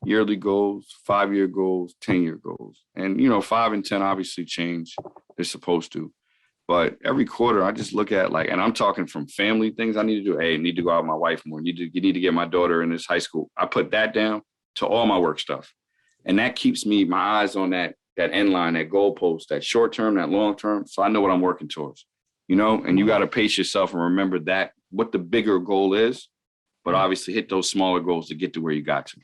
yearly goals, 5-year goals, 10-year goals. And, 5 and 10 obviously change. They're supposed to. But every quarter, I just look at and I'm talking from family things I need to do. Hey, I need to go out with my wife more. You need to get my daughter in this high school. I put that down to all my work stuff. And that keeps my eyes on that end line, that goalpost, that short term, that long term. So I know what I'm working towards, and you got to pace yourself and remember that what the bigger goal is, but obviously hit those smaller goals to get to where you got to.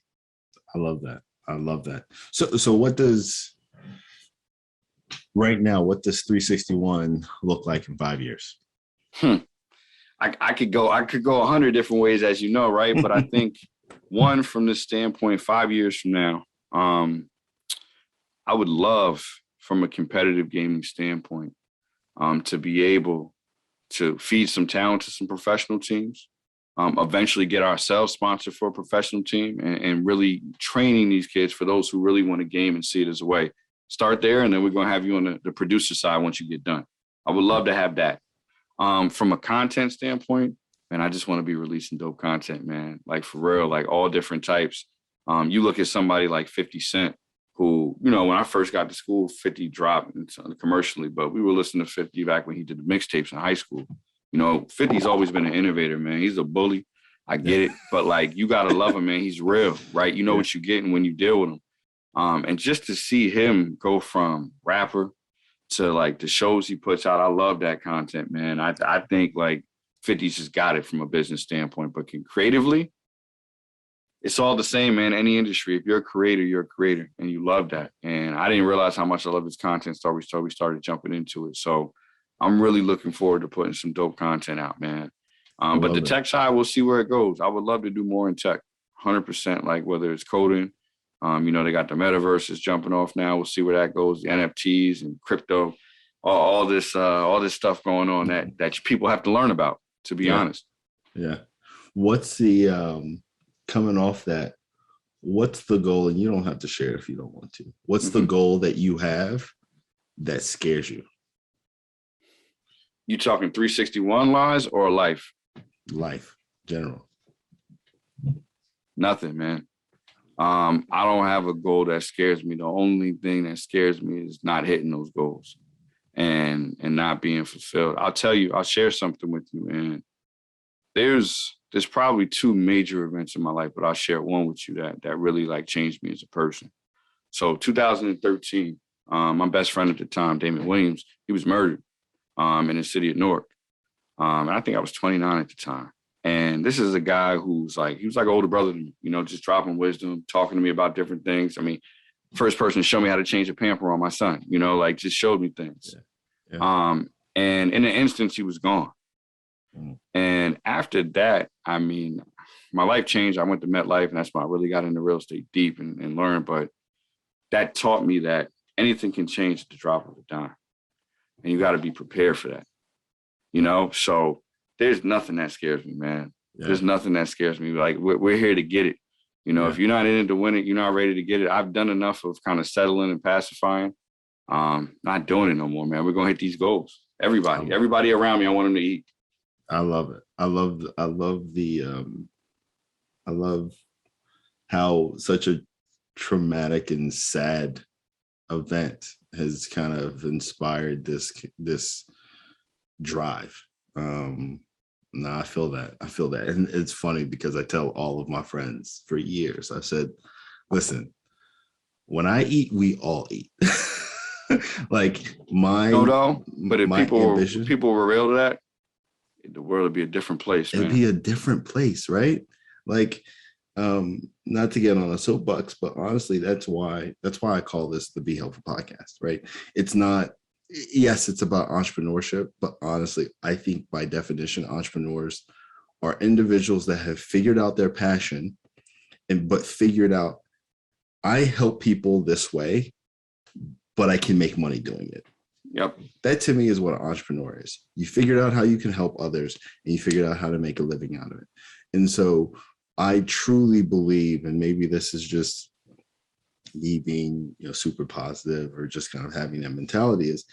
I love that. I love that. So what does 361 look like in 5 years? I could go 100 different ways, as you know, right? But I think one, from this standpoint, 5 years from now, I would love, from a competitive gaming standpoint, to be able to feed some talent to some professional teams, eventually get ourselves sponsored for a professional team, and really training these kids for those who really want to game and see it as a way. Start there, and then we're going to have you on the producer side once you get done. I would love to have that. From a content standpoint, man, I just want to be releasing dope content, man. Like, for real, like all different types. You look at somebody like 50 Cent, who, when I first got to school, 50 dropped commercially, but we were listening to 50 back when he did the mixtapes in high school. 50's always been an innovator, man. He's a bully. I get it. But you got to love him, man. He's real, right? You know what you're getting when you deal with him. And just to see him go from rapper to the shows he puts out, I love that content, man. I think 50's just got it from a business standpoint, but creatively, it's all the same, man. Any industry, if you're a creator, you're a creator, and you love that. And I didn't realize how much I love his content until we started jumping into it. So I'm really looking forward to putting some dope content out, man. But the tech side, we'll see where it goes. I would love to do more in tech, 100%, whether it's coding. They got the metaverses jumping off now. We'll see where that goes, the NFTs and crypto, all this stuff going on that people have to learn about, to be honest. Yeah. What's the, coming off that, what's the goal? And you don't have to share it if you don't want to. What's the goal that you have that scares you? You talking 361 lives or life? Life, general. Nothing, man. I don't have a goal that scares me. The only thing that scares me is not hitting those goals and not being fulfilled. I'll share something with you, man. There's probably 2 major events in my life, but I'll share one with you that really changed me as a person. So 2013, my best friend at the time, Damon Williams, he was murdered in the city of Newark. And I think I was 29 at the time. And this is a guy who's he was like an older brother to me, just dropping wisdom, talking to me about different things. I mean, first person to show me how to change a pamper on my son, just showed me things. Yeah. And in an instance, he was gone. And after that, I mean, my life changed. I went to MetLife, and that's when I really got into real estate deep and learned. But that taught me that anything can change at the drop of a dime. And you got to be prepared for that, So there's nothing that scares me, man. Yeah. There's nothing that scares me. We're here to get it. If you're not in it to win it, you're not ready to get it. I've done enough of kind of settling and pacifying. Not doing it no more, man. We're going to hit these goals. Everybody around me, I want them to eat. I love it. I love how such a traumatic and sad event has kind of inspired this drive. No, I feel that. And it's funny because I tell all of my friends for years, I said, listen, when I eat, we all eat. But if people were real to that, the world would be a different place, man. It'd be a different place, right? Not to get on a soapbox, but honestly, that's why I call this the Be Helpful podcast, right? It's not, yes, it's about entrepreneurship, but honestly, I think by definition, entrepreneurs are individuals that have figured out their passion but figured out, I help people this way, but I can make money doing it. Yep. That to me is what an entrepreneur is. You figured out how you can help others and you figured out how to make a living out of it. And so I truly believe, and maybe this is just me being, super positive or just kind of having that mentality, is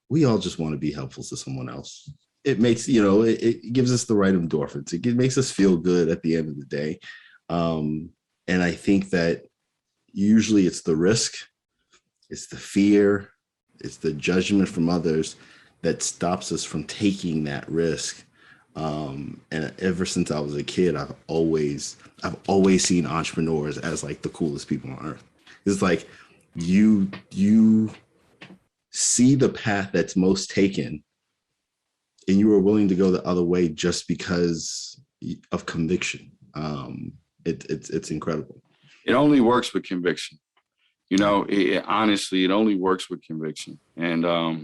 we all just want to be helpful to someone else. It makes, it gives us the right endorphins. It makes us feel good at the end of the day. And I think that usually it's the risk, it's the fear, it's the judgment from others that stops us from taking that risk. And ever since I was a kid, I've always seen entrepreneurs as like the coolest people on earth. It's like you see the path that's most taken, and you are willing to go the other way just because of conviction. It's incredible. It only works with conviction. Honestly, it only works with conviction. And I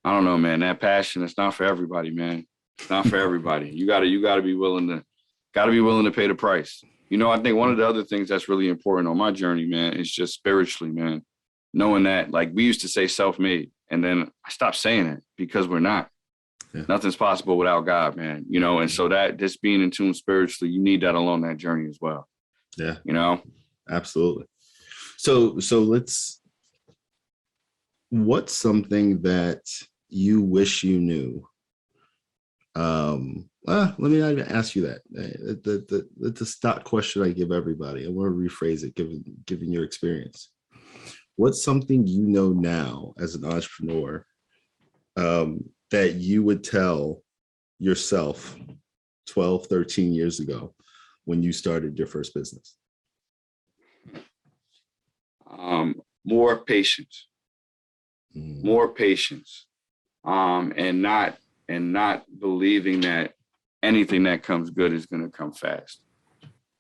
don't know, man, that passion, it's not for everybody, man. It's not for everybody. You gotta be willing to pay the price. I think one of the other things that's really important on my journey, man, is just spiritually, man, knowing that, like, we used to say self-made, and then I stopped saying it because we're not. Yeah. Nothing's possible without God, man. And so that just being in tune spiritually, you need that along that journey as well. Yeah. Absolutely. So what's something that you wish you knew? Let me not even ask you that. That's a stock question I give everybody. I want to rephrase it, given your experience. What's something you know now as an entrepreneur that you would tell yourself 12, 13 years ago when you started your first business? More patience. More patience. And not believing that anything that comes good is going to come fast.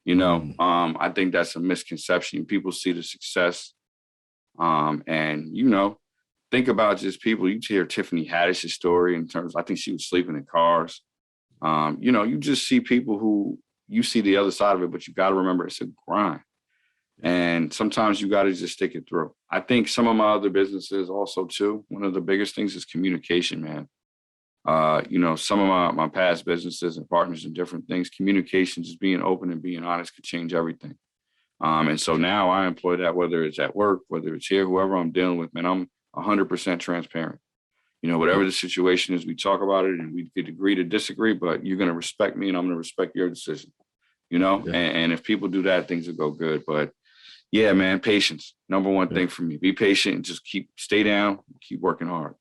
I think that's a misconception. People see the success. And think about just people. You hear Tiffany Haddish's story in terms, I think she was sleeping in cars. You just see people who you see the other side of it, but you got to remember it's a grind. And sometimes you got to just stick it through. I think some of my other businesses also too, one of the biggest things is communication, man. Some of my past businesses and partners and different things, communication, just being open and being honest could change everything. And so now I employ that, whether it's at work, whether it's here, whoever I'm dealing with, man, I'm 100% transparent. Whatever the situation is, we talk about it and we could agree to disagree, but you're going to respect me and I'm going to respect your decision, Yeah. And if people do that, things will go good. But yeah, man, patience, number one thing for me. Be patient and just stay down, keep working hard.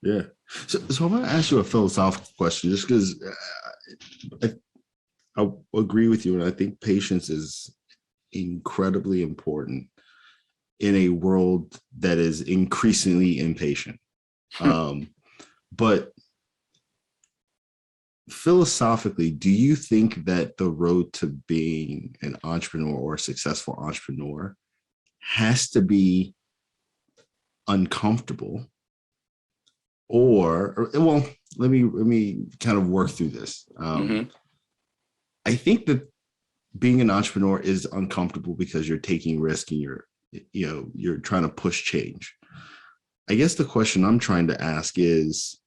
Yeah. So I want to ask you a philosophical question, just because I agree with you. And I think patience is incredibly important in a world that is increasingly impatient. But philosophically, do you think that the road to being an entrepreneur or a successful entrepreneur has to be uncomfortable? Or well, let me kind of work through this. I think that being an entrepreneur is uncomfortable because you're taking risk and you're trying to push change. I guess the question I'm trying to ask is,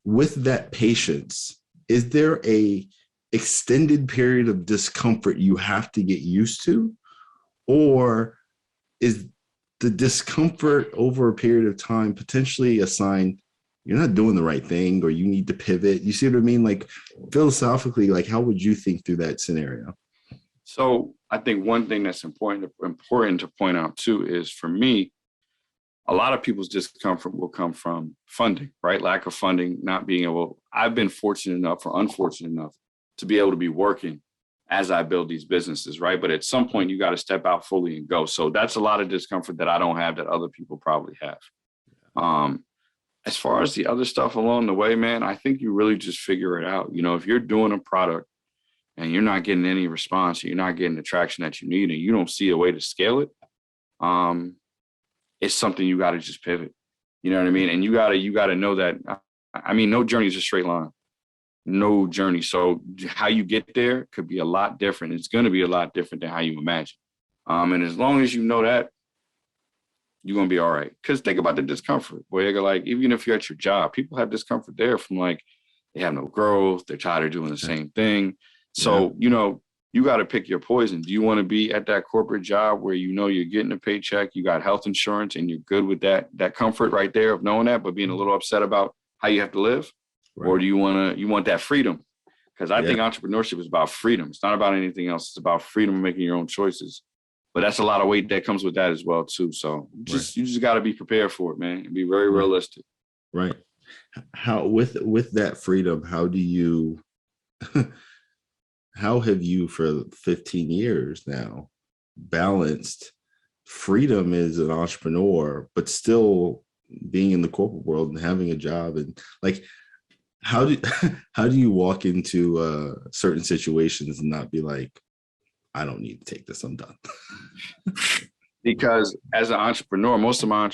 with that patience, is there a extended period of discomfort you have to get used to? Or is the discomfort over a period of time potentially a sign you're not doing the right thing or you need to pivot? You see what I mean? Like, philosophically, like, how would you think through that scenario? So I think one thing that's important to point out too is, for me, a lot of people's discomfort will come from funding, right? Lack of funding, not being able. I've been fortunate enough or unfortunate enough to be able to be working as I build these businesses, right? But at some point you got to step out fully and go. So that's a lot of discomfort that I don't have that other people probably have. As far as the other stuff along the way, man, I think you really just figure it out. If you're doing a product and you're not getting any response, or you're not getting the traction that you need, and you don't see a way to scale it, it's something you got to just pivot. You know what I mean? And you got to know that, no journey is a straight line. No journey. So how you get there could be a lot different. It's going to be a lot different than how you imagine. And as long as you know that, you're going to be all right. Because think about the discomfort. Boy, like, even if you're at your job, people have discomfort there from, like, they have no growth. They're tired of doing the same thing. So, you got to pick your poison. Do you want to be at that corporate job where you know you're getting a paycheck, you got health insurance, and you're good with that comfort right there of knowing that, but being a little upset about how you have to live? Right. Or do you want that freedom? Because I think entrepreneurship is about freedom. It's not about anything else. It's about freedom of making your own choices. But that's a lot of weight that comes with that as well, too. So you just got to be prepared for it, man, and be very realistic. Right. How with that freedom, how do you how have you for 15 years now balanced freedom as an entrepreneur, but still being in the corporate world and having a job? And like, how do you walk into certain situations and not be like, I don't need to take this, I'm done? Because as an entrepreneur, most of my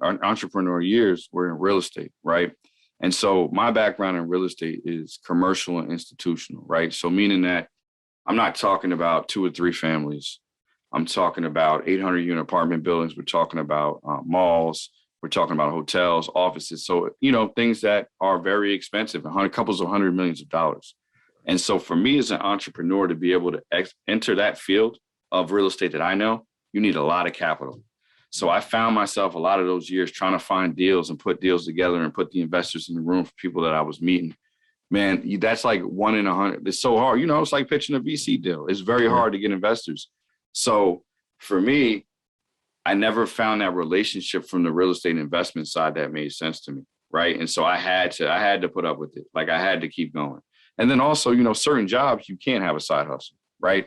entrepreneur years were in real estate, right? And so my background in real estate is commercial and institutional, right? So meaning that I'm not talking about 2 or 3 families. I'm talking about 800 unit apartment buildings. We're talking about malls. We're talking about hotels, offices. So, things that are very expensive, couples of $100 millions. And so for me as an entrepreneur to be able to enter that field of real estate that I know, you need a lot of capital. So I found myself a lot of those years trying to find deals and put deals together and put the investors in the room for people that I was meeting. Man, that's like 1 in 100. It's so hard. It's like pitching a VC deal. It's very hard to get investors. So for me, I never found that relationship from the real estate investment side that made sense to me. Right. And so I had to put up with it. Like I had to keep going. And then also, certain jobs, you can't have a side hustle. Right.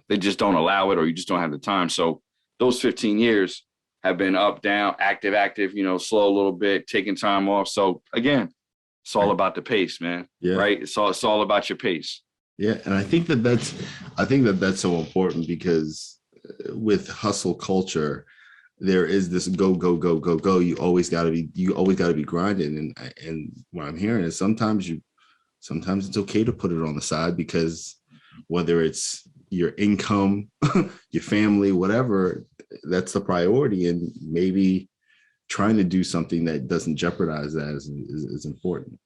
They just don't allow it, or you just don't have the time. So those 15 years have been up, down, active, slow a little bit, taking time off. So again, it's all about the pace, man. Yeah. Right. It's all about your pace. Yeah. And I think that's so important, because with hustle culture, there is this go, go, go, go, go. You always got to be grinding. And what I'm hearing is sometimes it's okay to put it on the side, because whether it's your income, your family, whatever, that's the priority. And maybe trying to do something that doesn't jeopardize that is important.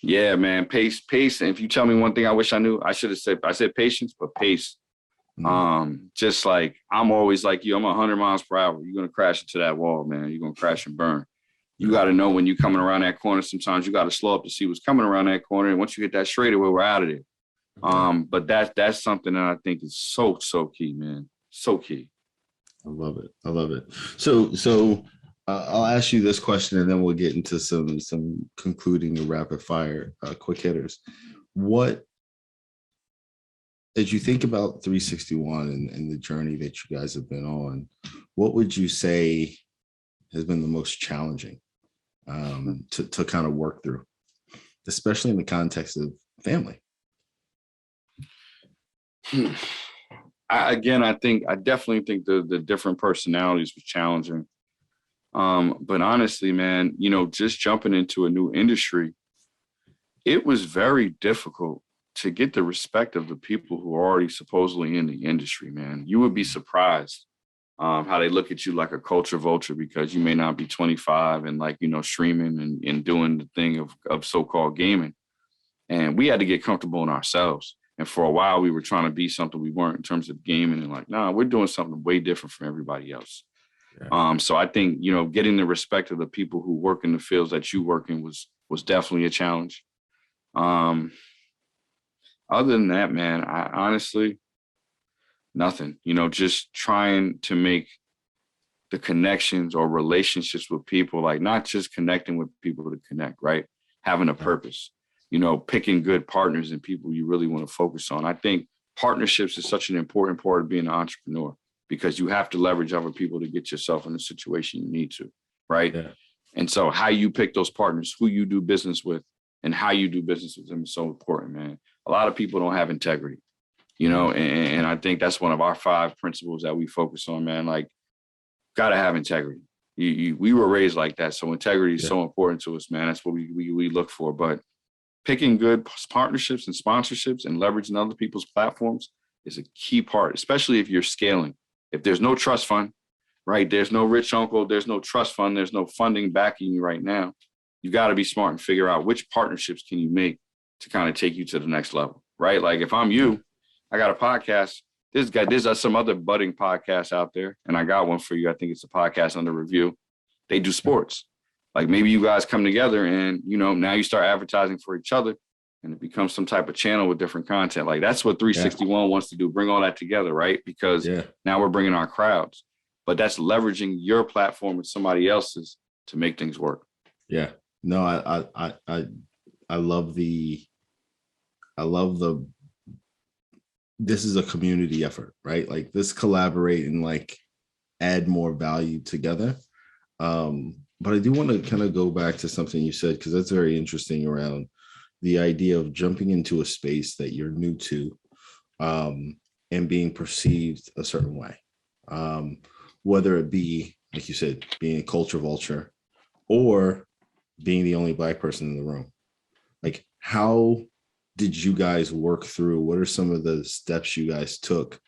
Yeah, man. Pace. And if you tell me one thing I wish I knew, I said patience, but pace. Just like, I'm always like you, I'm 100 miles per hour. You're going to crash into that wall, man. You're going to crash and burn. You got to know when you're coming around that corner. Sometimes you got to slow up to see what's coming around that corner. And once you hit that straightaway, we're out of there. But that's something that I think is so key, man. So key. I love it. So I'll ask you this question, and then we'll get into some concluding the rapid fire quick hitters. What, as you think about 361 and the journey that you guys have been on, what would you say has been the most challenging to kind of work through, especially in the context of family? I definitely think the different personalities was challenging. But honestly, man, just jumping into a new industry, it was very difficult to get the respect of the people who are already supposedly in the industry, man. You would be surprised how they look at you like a culture vulture because you may not be 25 and streaming and doing the thing of so-called gaming. And we had to get comfortable in ourselves. And for a while, we were trying to be something we weren't in terms of gaming, and we're doing something way different from everybody else. Yeah. So I think, getting the respect of the people who work in the fields that you work in was definitely a challenge. Other than that, man, I honestly, nothing, just trying to make the connections or relationships with people, like not just connecting with people to connect, right? Having a purpose, picking good partners and people you really want to focus on. I think partnerships is such an important part of being an entrepreneur, because you have to leverage other people to get yourself in the situation you need to, right? Yeah. And so how you pick those partners, who you do business with, and how you do business with them is so important, man. A lot of people don't have integrity, and I think that's one of our 5 principles that we focus on, man. Like, gotta have integrity. We were raised like that, so integrity is so important to us, man. That's what we look for. But picking good partnerships and sponsorships and leveraging other people's platforms is a key part, especially if you're scaling. If there's no trust fund, right? There's no rich uncle, there's no trust fund, there's no funding backing you right now. You got to be smart and figure out which partnerships can you make to kind of take you to the next level, right? Like if I'm you, I got a podcast. There's some other budding podcasts out there, and I got one for you. I think it's a podcast under review. They do sports. Like maybe you guys come together and, now you start advertising for each other and it becomes some type of channel with different content. Like that's what 361 wants to do, bring all that together, right? Because now we're bringing our crowds, but that's leveraging your platform with somebody else's to make things work. Yeah. No, I love the this is a community effort, right? Like this collaborate and like add more value together. But I do want to kind of go back to something you said, because that's very interesting around the idea of jumping into a space that you're new to, and being perceived a certain way. Whether it be, like you said, being a culture vulture or being the only Black person in the room. Like, how did you guys work through? What are some of the steps you guys took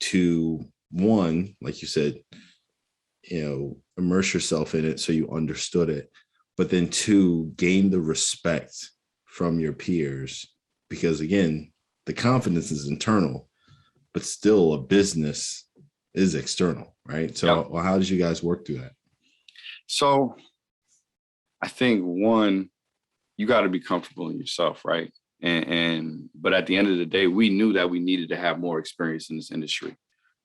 to, one, like you said, immerse yourself in it so you understood it, but then two, gain the respect from your peers? Because again, the confidence is internal, but still a business is external, right? So well, how did you guys work through that? So I think one, you got to be comfortable in yourself, right? But at the end of the day, we knew that we needed to have more experience in this industry.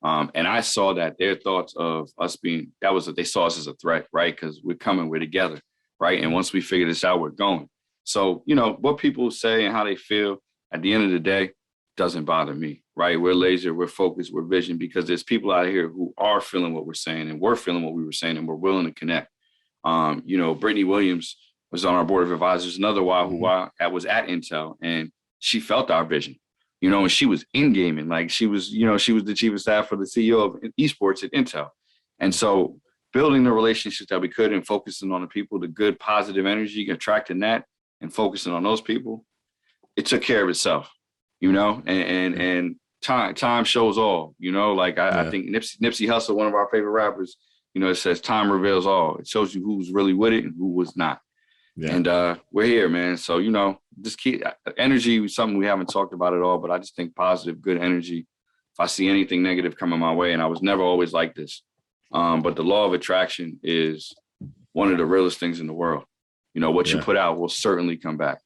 And I saw that their thoughts of us they saw us as a threat, right? Because we're together, right? And once we figure this out, we're going. So, what people say and how they feel at the end of the day doesn't bother me, right? We're laser, we're focused, we're vision, because there's people out here who are feeling what we're saying and we're feeling what we were saying and we're willing to connect. Brittany Williams was on our board of advisors, another while who was at Intel, and she felt our vision. And she was in gaming, like she was the chief of staff for the CEO of esports at Intel. And so building the relationships that we could and focusing on the people, the good, positive energy, attracting that and focusing on those people, it took care of itself, and time shows all, I think Nipsey Hussle, one of our favorite rappers, it says time reveals all. It shows you who's really with it and who was not. Yeah. And we're here, man. So, just keep energy, something we haven't talked about at all, but I just think positive, good energy. If I see anything negative coming my way, and I was never always like this, but the law of attraction is one of the realest things in the world. What you put out will certainly come back.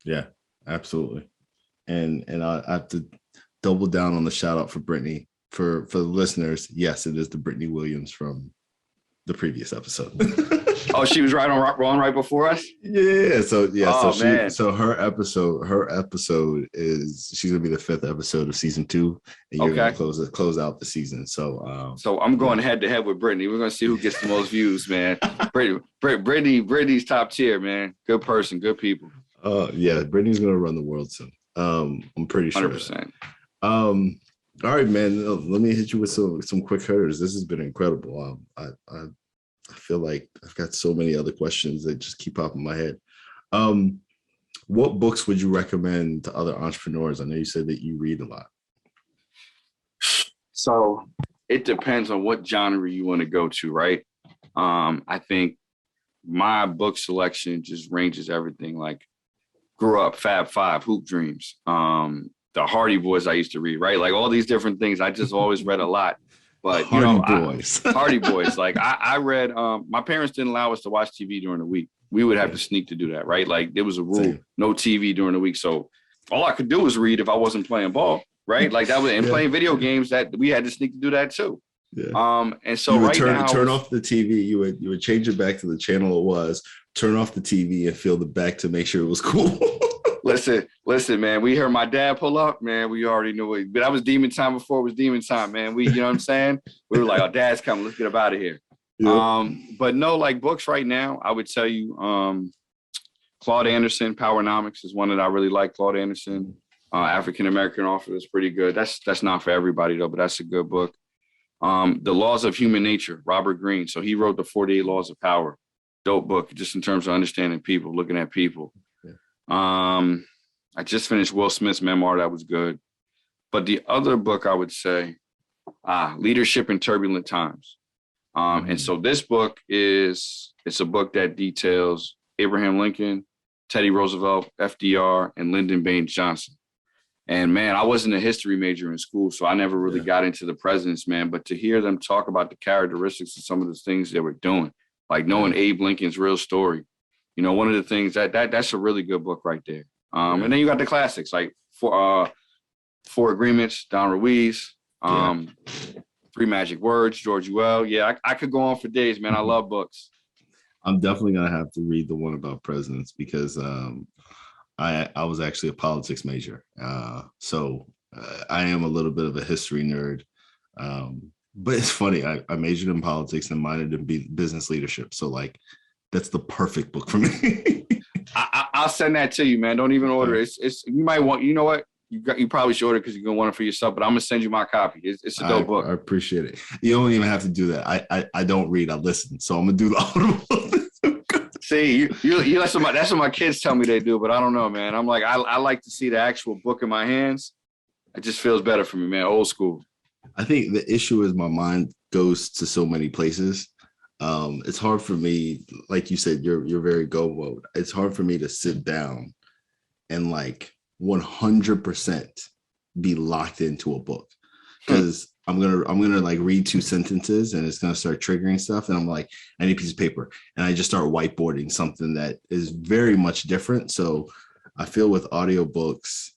Yeah, absolutely. And I have to double down on the shout out for Brittany. For the listeners, yes, it is the Brittany Williams from the previous episode. Oh, she was right before us? Yeah. So her episode is, she's gonna be the 5th episode of season 2, and you're gonna close out the season. So I'm going head to head with Brittany. We're gonna see who gets the most views, man. Brittany's top tier, man. Good person, good people. Yeah, Brittany's gonna run the world soon. I'm pretty sure. 100%. All right, man. Let me hit you with some quick hitters. This has been incredible. I feel like I've got so many other questions that just keep popping in my head. What books would you recommend to other entrepreneurs? I know you said that you read a lot. So it depends on what genre you want to go to, right? I think my book selection just ranges everything. Like, grew up, Fab Five, Hoop Dreams, the Hardy Boys I used to read, right? Like all these different things. I just always read a lot. But, Hardy Boys. Like I read, my parents didn't allow us to watch TV during the week. We would have to sneak to do that, right? Like there was a rule, no TV during the week. So all I could do was read if I wasn't playing ball, right? Like that was, and playing video games, that we had to sneak to do that too. Yeah. And so you would turn off the TV. You would change it back to the channel it was, turn off the TV and feel the back to make sure it was cool. Listen, man, we heard my dad pull up, man, we already knew it. But that was demon time before it was demon time, man. You know what I'm saying? We were like, our dad's coming, let's get up out of here. Yeah. But no, like books right now, I would tell you, Claude Anderson, Powernomics is one that I really like. Claude Anderson, African-American author, is pretty good. That's not for everybody though, but that's a good book. The Laws of Human Nature, Robert Greene. So he wrote the 48 Laws of Power. Dope book, just in terms of understanding people, looking at people. I just finished Will Smith's memoir. That was good. But the other book I would say, Leadership in Turbulent Times. And so this book it's a book that details Abraham Lincoln, Teddy Roosevelt, FDR, and Lyndon Baines Johnson. And man, I wasn't a history major in school, so I never really got into the presidents, man. But to hear them talk about the characteristics of some of the things they were doing, like knowing Abe Lincoln's real story, one of the things that's a really good book right there. And then you got the classics like Four Agreements, Don Ruiz, Three Magic Words, George Orwell. Yeah, I could go on for days, man. I love books. I'm definitely gonna have to read the one about presidents because I was actually a politics major, so I am a little bit of a history nerd. But it's funny, I majored in politics and minored in business leadership, so like that's the perfect book for me. I'll send that to you, man. Don't even order it. It's you might want. You know what? You probably should order because you're gonna want it for yourself. But I'm gonna send you my copy. It's a dope book. I appreciate it. You don't even have to do that. I don't read. I listen. So I'm gonna do the audible. See, you that's what my kids tell me they do, but I don't know, man. I'm like I like to see the actual book in my hands. It just feels better for me, man. Old school. I think the issue is my mind goes to so many places. It's hard for me, like you said, you're very go mode. It's hard for me to sit down and like 100% be locked into a book because I'm gonna like read two sentences and it's gonna start triggering stuff, and I'm like, I need a piece of paper, and I just start whiteboarding something that is very much different. So I feel with audiobooks,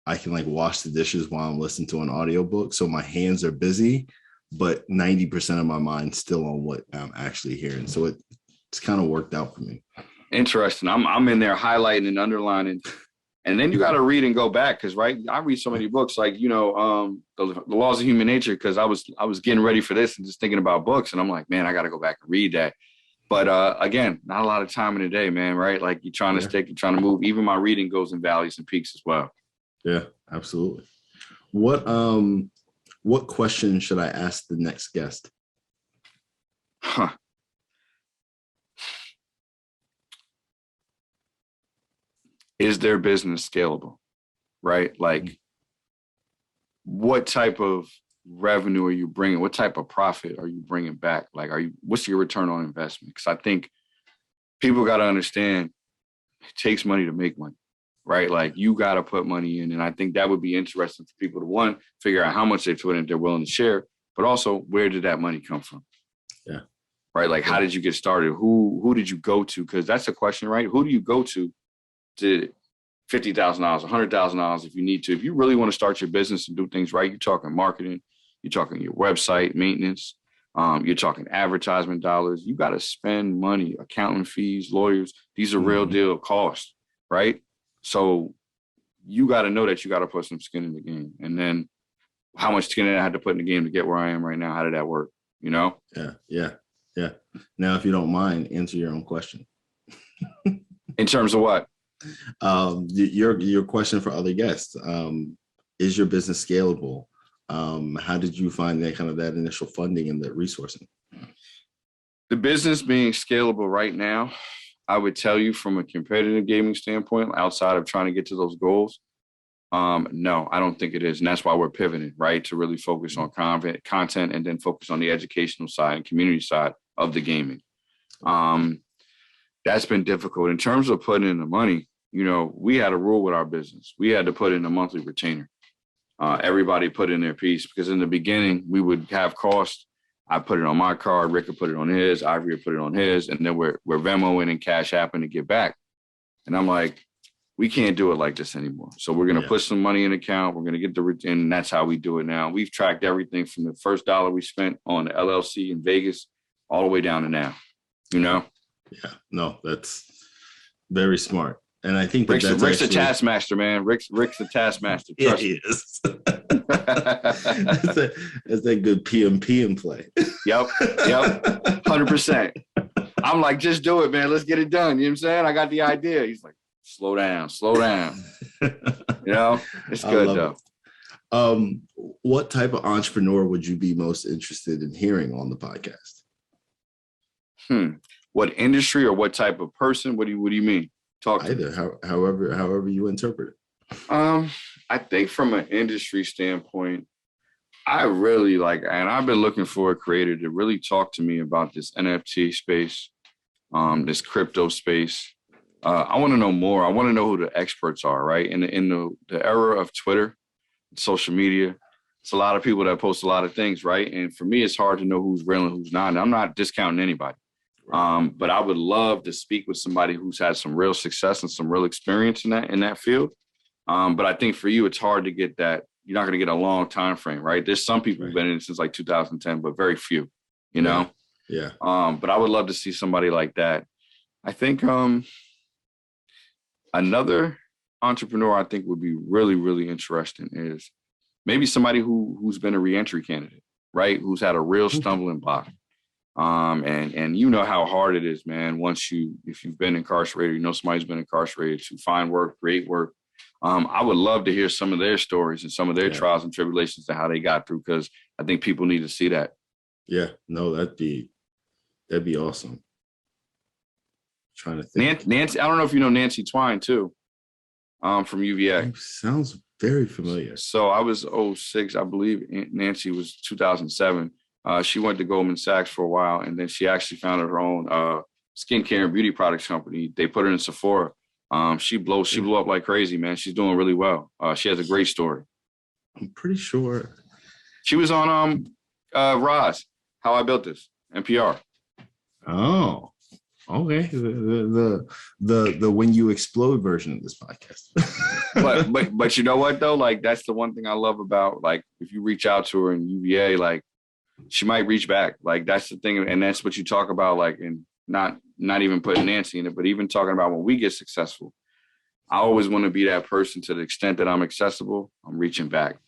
I can like wash the dishes while I'm listening to an audiobook, so my hands are busy, but 90% of my mind's still on what I'm actually hearing. So it's kind of worked out for me. Interesting. I'm in there highlighting and underlining. And then you got to read and go back because, right, I read so many books like, the Laws of Human Nature because I was getting ready for this and just thinking about books. And I'm like, man, I got to go back and read that. But again, not a lot of time in the day, man, right? Like you're trying to move. Even my reading goes in valleys and peaks as well. Yeah, absolutely. What question should I ask the next guest? Is their business scalable, right? Like what type of revenue are you bringing? What type of profit are you bringing back? Like, what's your return on investment? Because I think people got to understand it takes money to make money, right? Like you got to put money in. And I think that would be interesting for people to, one, figure out how much they put in, if they're willing to share, but also where did that money come from? Yeah. Right. Like, how did you get started? Who did you go to? Because that's a question, right? Who do you go to $50,000, $100,000 if you need to? If you really want to start your business and do things right, you're talking marketing, you're talking your website maintenance, you're talking advertisement dollars. You got to spend money, accounting fees, lawyers. These are real deal costs, right? So you got to know that you got to put some skin in the game. And then how much skin I had to put in the game to get where I am right now? How did that work? Yeah. Now, if you don't mind, answer your own question. In terms of what? Your question for other guests. Is your business scalable? How did you find that initial funding and the resourcing? The business being scalable right now, I would tell you from a competitive gaming standpoint, outside of trying to get to those goals, no, I don't think it is. And that's why we're pivoting, right? To really focus on content and then focus on the educational side and community side of the gaming. That's been difficult. In terms of putting in the money, we had a rule with our business. We had to put in a monthly retainer. Everybody put in their piece because in the beginning we would have costs. I put it on my card, Rick would put it on his, Ivory would put it on his, and then we're Venmoing and Cash Apping to get back. And I'm like, we can't do it like this anymore. So we're going to put some money in the account. We're going to get and that's how we do it now. We've tracked everything from the first dollar we spent on the LLC in Vegas all the way down to now, Yeah, no, that's very smart. And I think Rick's a taskmaster, man. Rick's a taskmaster. Yeah, he is. That's that good PMP in play. Yep. 100%. I'm like, just do it, man. Let's get it done. You know what I'm saying? I got the idea. He's like, slow down. It's good though. What type of entrepreneur would you be most interested in hearing on the podcast? What industry or what type of person? What do you mean? Talk to either, however you interpret it. I think from an industry standpoint, I really and I've been looking for a creator to really talk to me about this NFT space, this crypto space, I want to know more. I want to know who the experts are, right? In the era of Twitter, social media, it's a lot of people that post a lot of things, right? And for me, it's hard to know who's real and who's not. And I'm not discounting anybody. But I would love to speak with somebody who's had some real success and some real experience in that field. But I think for you, it's hard to get that. You're not going to get a long time frame, right? There's some people who've been in it since like 2010, but very few, you know? Yeah. But I would love to see somebody like that. I think another entrepreneur I think would be really, really interesting is maybe somebody who's been a reentry candidate, right? Who's had a real stumbling block. And you know how hard it is, man. If you've been incarcerated, you know somebody's been incarcerated, to find work, create work. I would love to hear some of their stories and some of their trials and tribulations and how they got through, because I think people need to see that. Yeah, no, that'd be awesome. Trying to think. Nancy, I don't know if you know Nancy Twine too, from UVA. Sounds very familiar. So I was 06, I believe Nancy was 2007. She went to Goldman Sachs for a while, and then she actually founded her own skincare and beauty products company. They put her in Sephora. She blew up like crazy, man. She's doing really well. She has a great story. I'm pretty sure she was on Roz, How I Built This, NPR. Oh, okay. The When You Explode version of this podcast. but you know what though? Like, that's the one thing I love about, like, if you reach out to her in UVA, like, she might reach back. Like, that's the thing. And that's what you talk about, like, and not even putting Nancy in it, but even talking about when we get successful, I always want to be that person. To the extent that I'm accessible, I'm reaching back.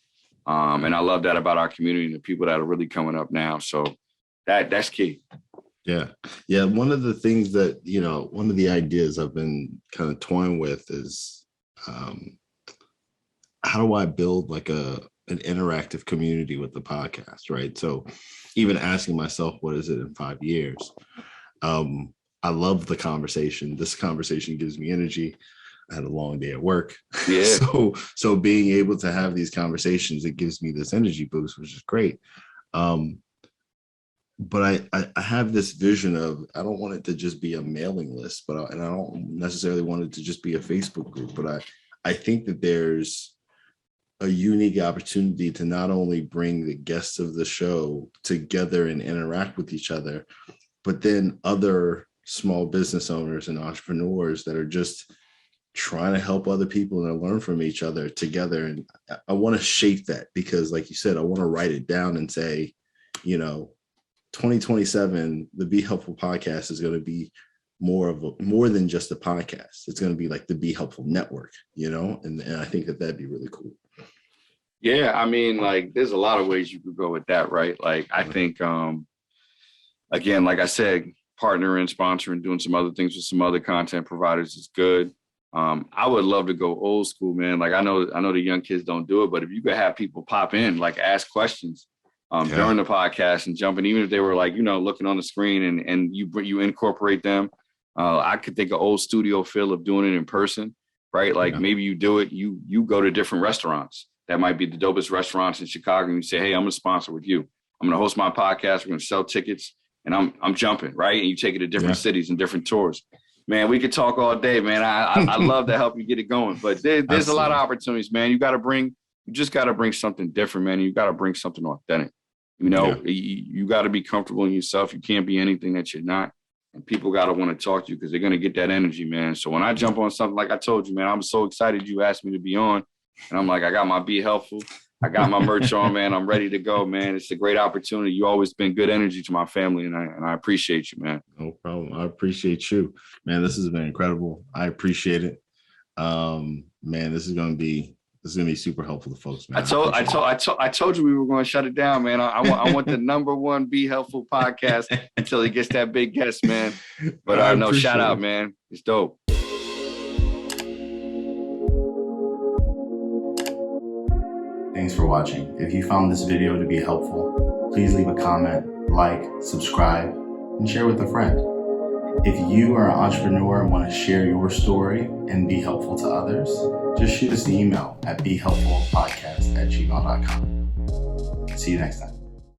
And I love that about our community and the people that are really coming up now. So that's key. Yeah. Yeah. One of the things that, one of the ideas I've been kind of toying with is how do I build like an interactive community with the podcast, right? So even asking myself, what is it in 5 years? I love the conversation. This conversation gives me energy. I had a long day at work. Yeah. So being able to have these conversations, it gives me this energy boost, which is great. But I have this vision of, I don't want it to just be a mailing list, and I don't necessarily want it to just be a Facebook group, but I think that there's a unique opportunity to not only bring the guests of the show together and interact with each other, but then other small business owners and entrepreneurs that are just trying to help other people and learn from each other together. And I want to shape that, because like you said, I want to write it down and say, 2027, the Be Helpful podcast is going to be more than just a podcast. It's going to be like the Be Helpful network, and I think that'd be really cool. Yeah. I mean, like, there's a lot of ways you could go with that, right? Like, I think, again, like I said, partnering, sponsoring, doing some other things with some other content providers is good. I would love to go old school, man. Like, I know the young kids don't do it, but if you could have people pop in, like, ask questions during the podcast and jump in, even if they were like, looking on the screen, and you incorporate them. I could think of old studio feel of doing it in person, right? Like, maybe you do it, you go to different restaurants that might be the dopest restaurants in Chicago, and you say, hey, I'm going to sponsor with you. I'm going to host my podcast. We're going to sell tickets, and I'm jumping, right? And you take it to different cities and different tours. Man, we could talk all day, man. I love to help you get it going, but there's a lot of opportunities, man. You just got to bring something different, man. You got to bring something authentic. You got to be comfortable in yourself. You can't be anything that you're not. And people got to want to talk to you, because they're going to get that energy, man. So when I jump on something, like I told you, man, I'm so excited you asked me to be on. And I'm like, I got my Be Helpful. I got my merch on, man. I'm ready to go, man. It's a great opportunity. You always been good energy to my family, and I appreciate you, man. No problem. I appreciate you, man. This has been incredible. I appreciate it. Man, this is going to be super helpful to folks, man. I told you we were going to shut it down, man. I want the #1 Be Helpful podcast until he gets that big guest, man. But no, shout out, man. It's dope. Thanks for watching. If you found this video to be helpful, please leave a comment, like, subscribe, and share with a friend. If you are an entrepreneur and want to share your story and be helpful to others, just shoot us an email at behelpfulpodcast@gmail.com. See you next time.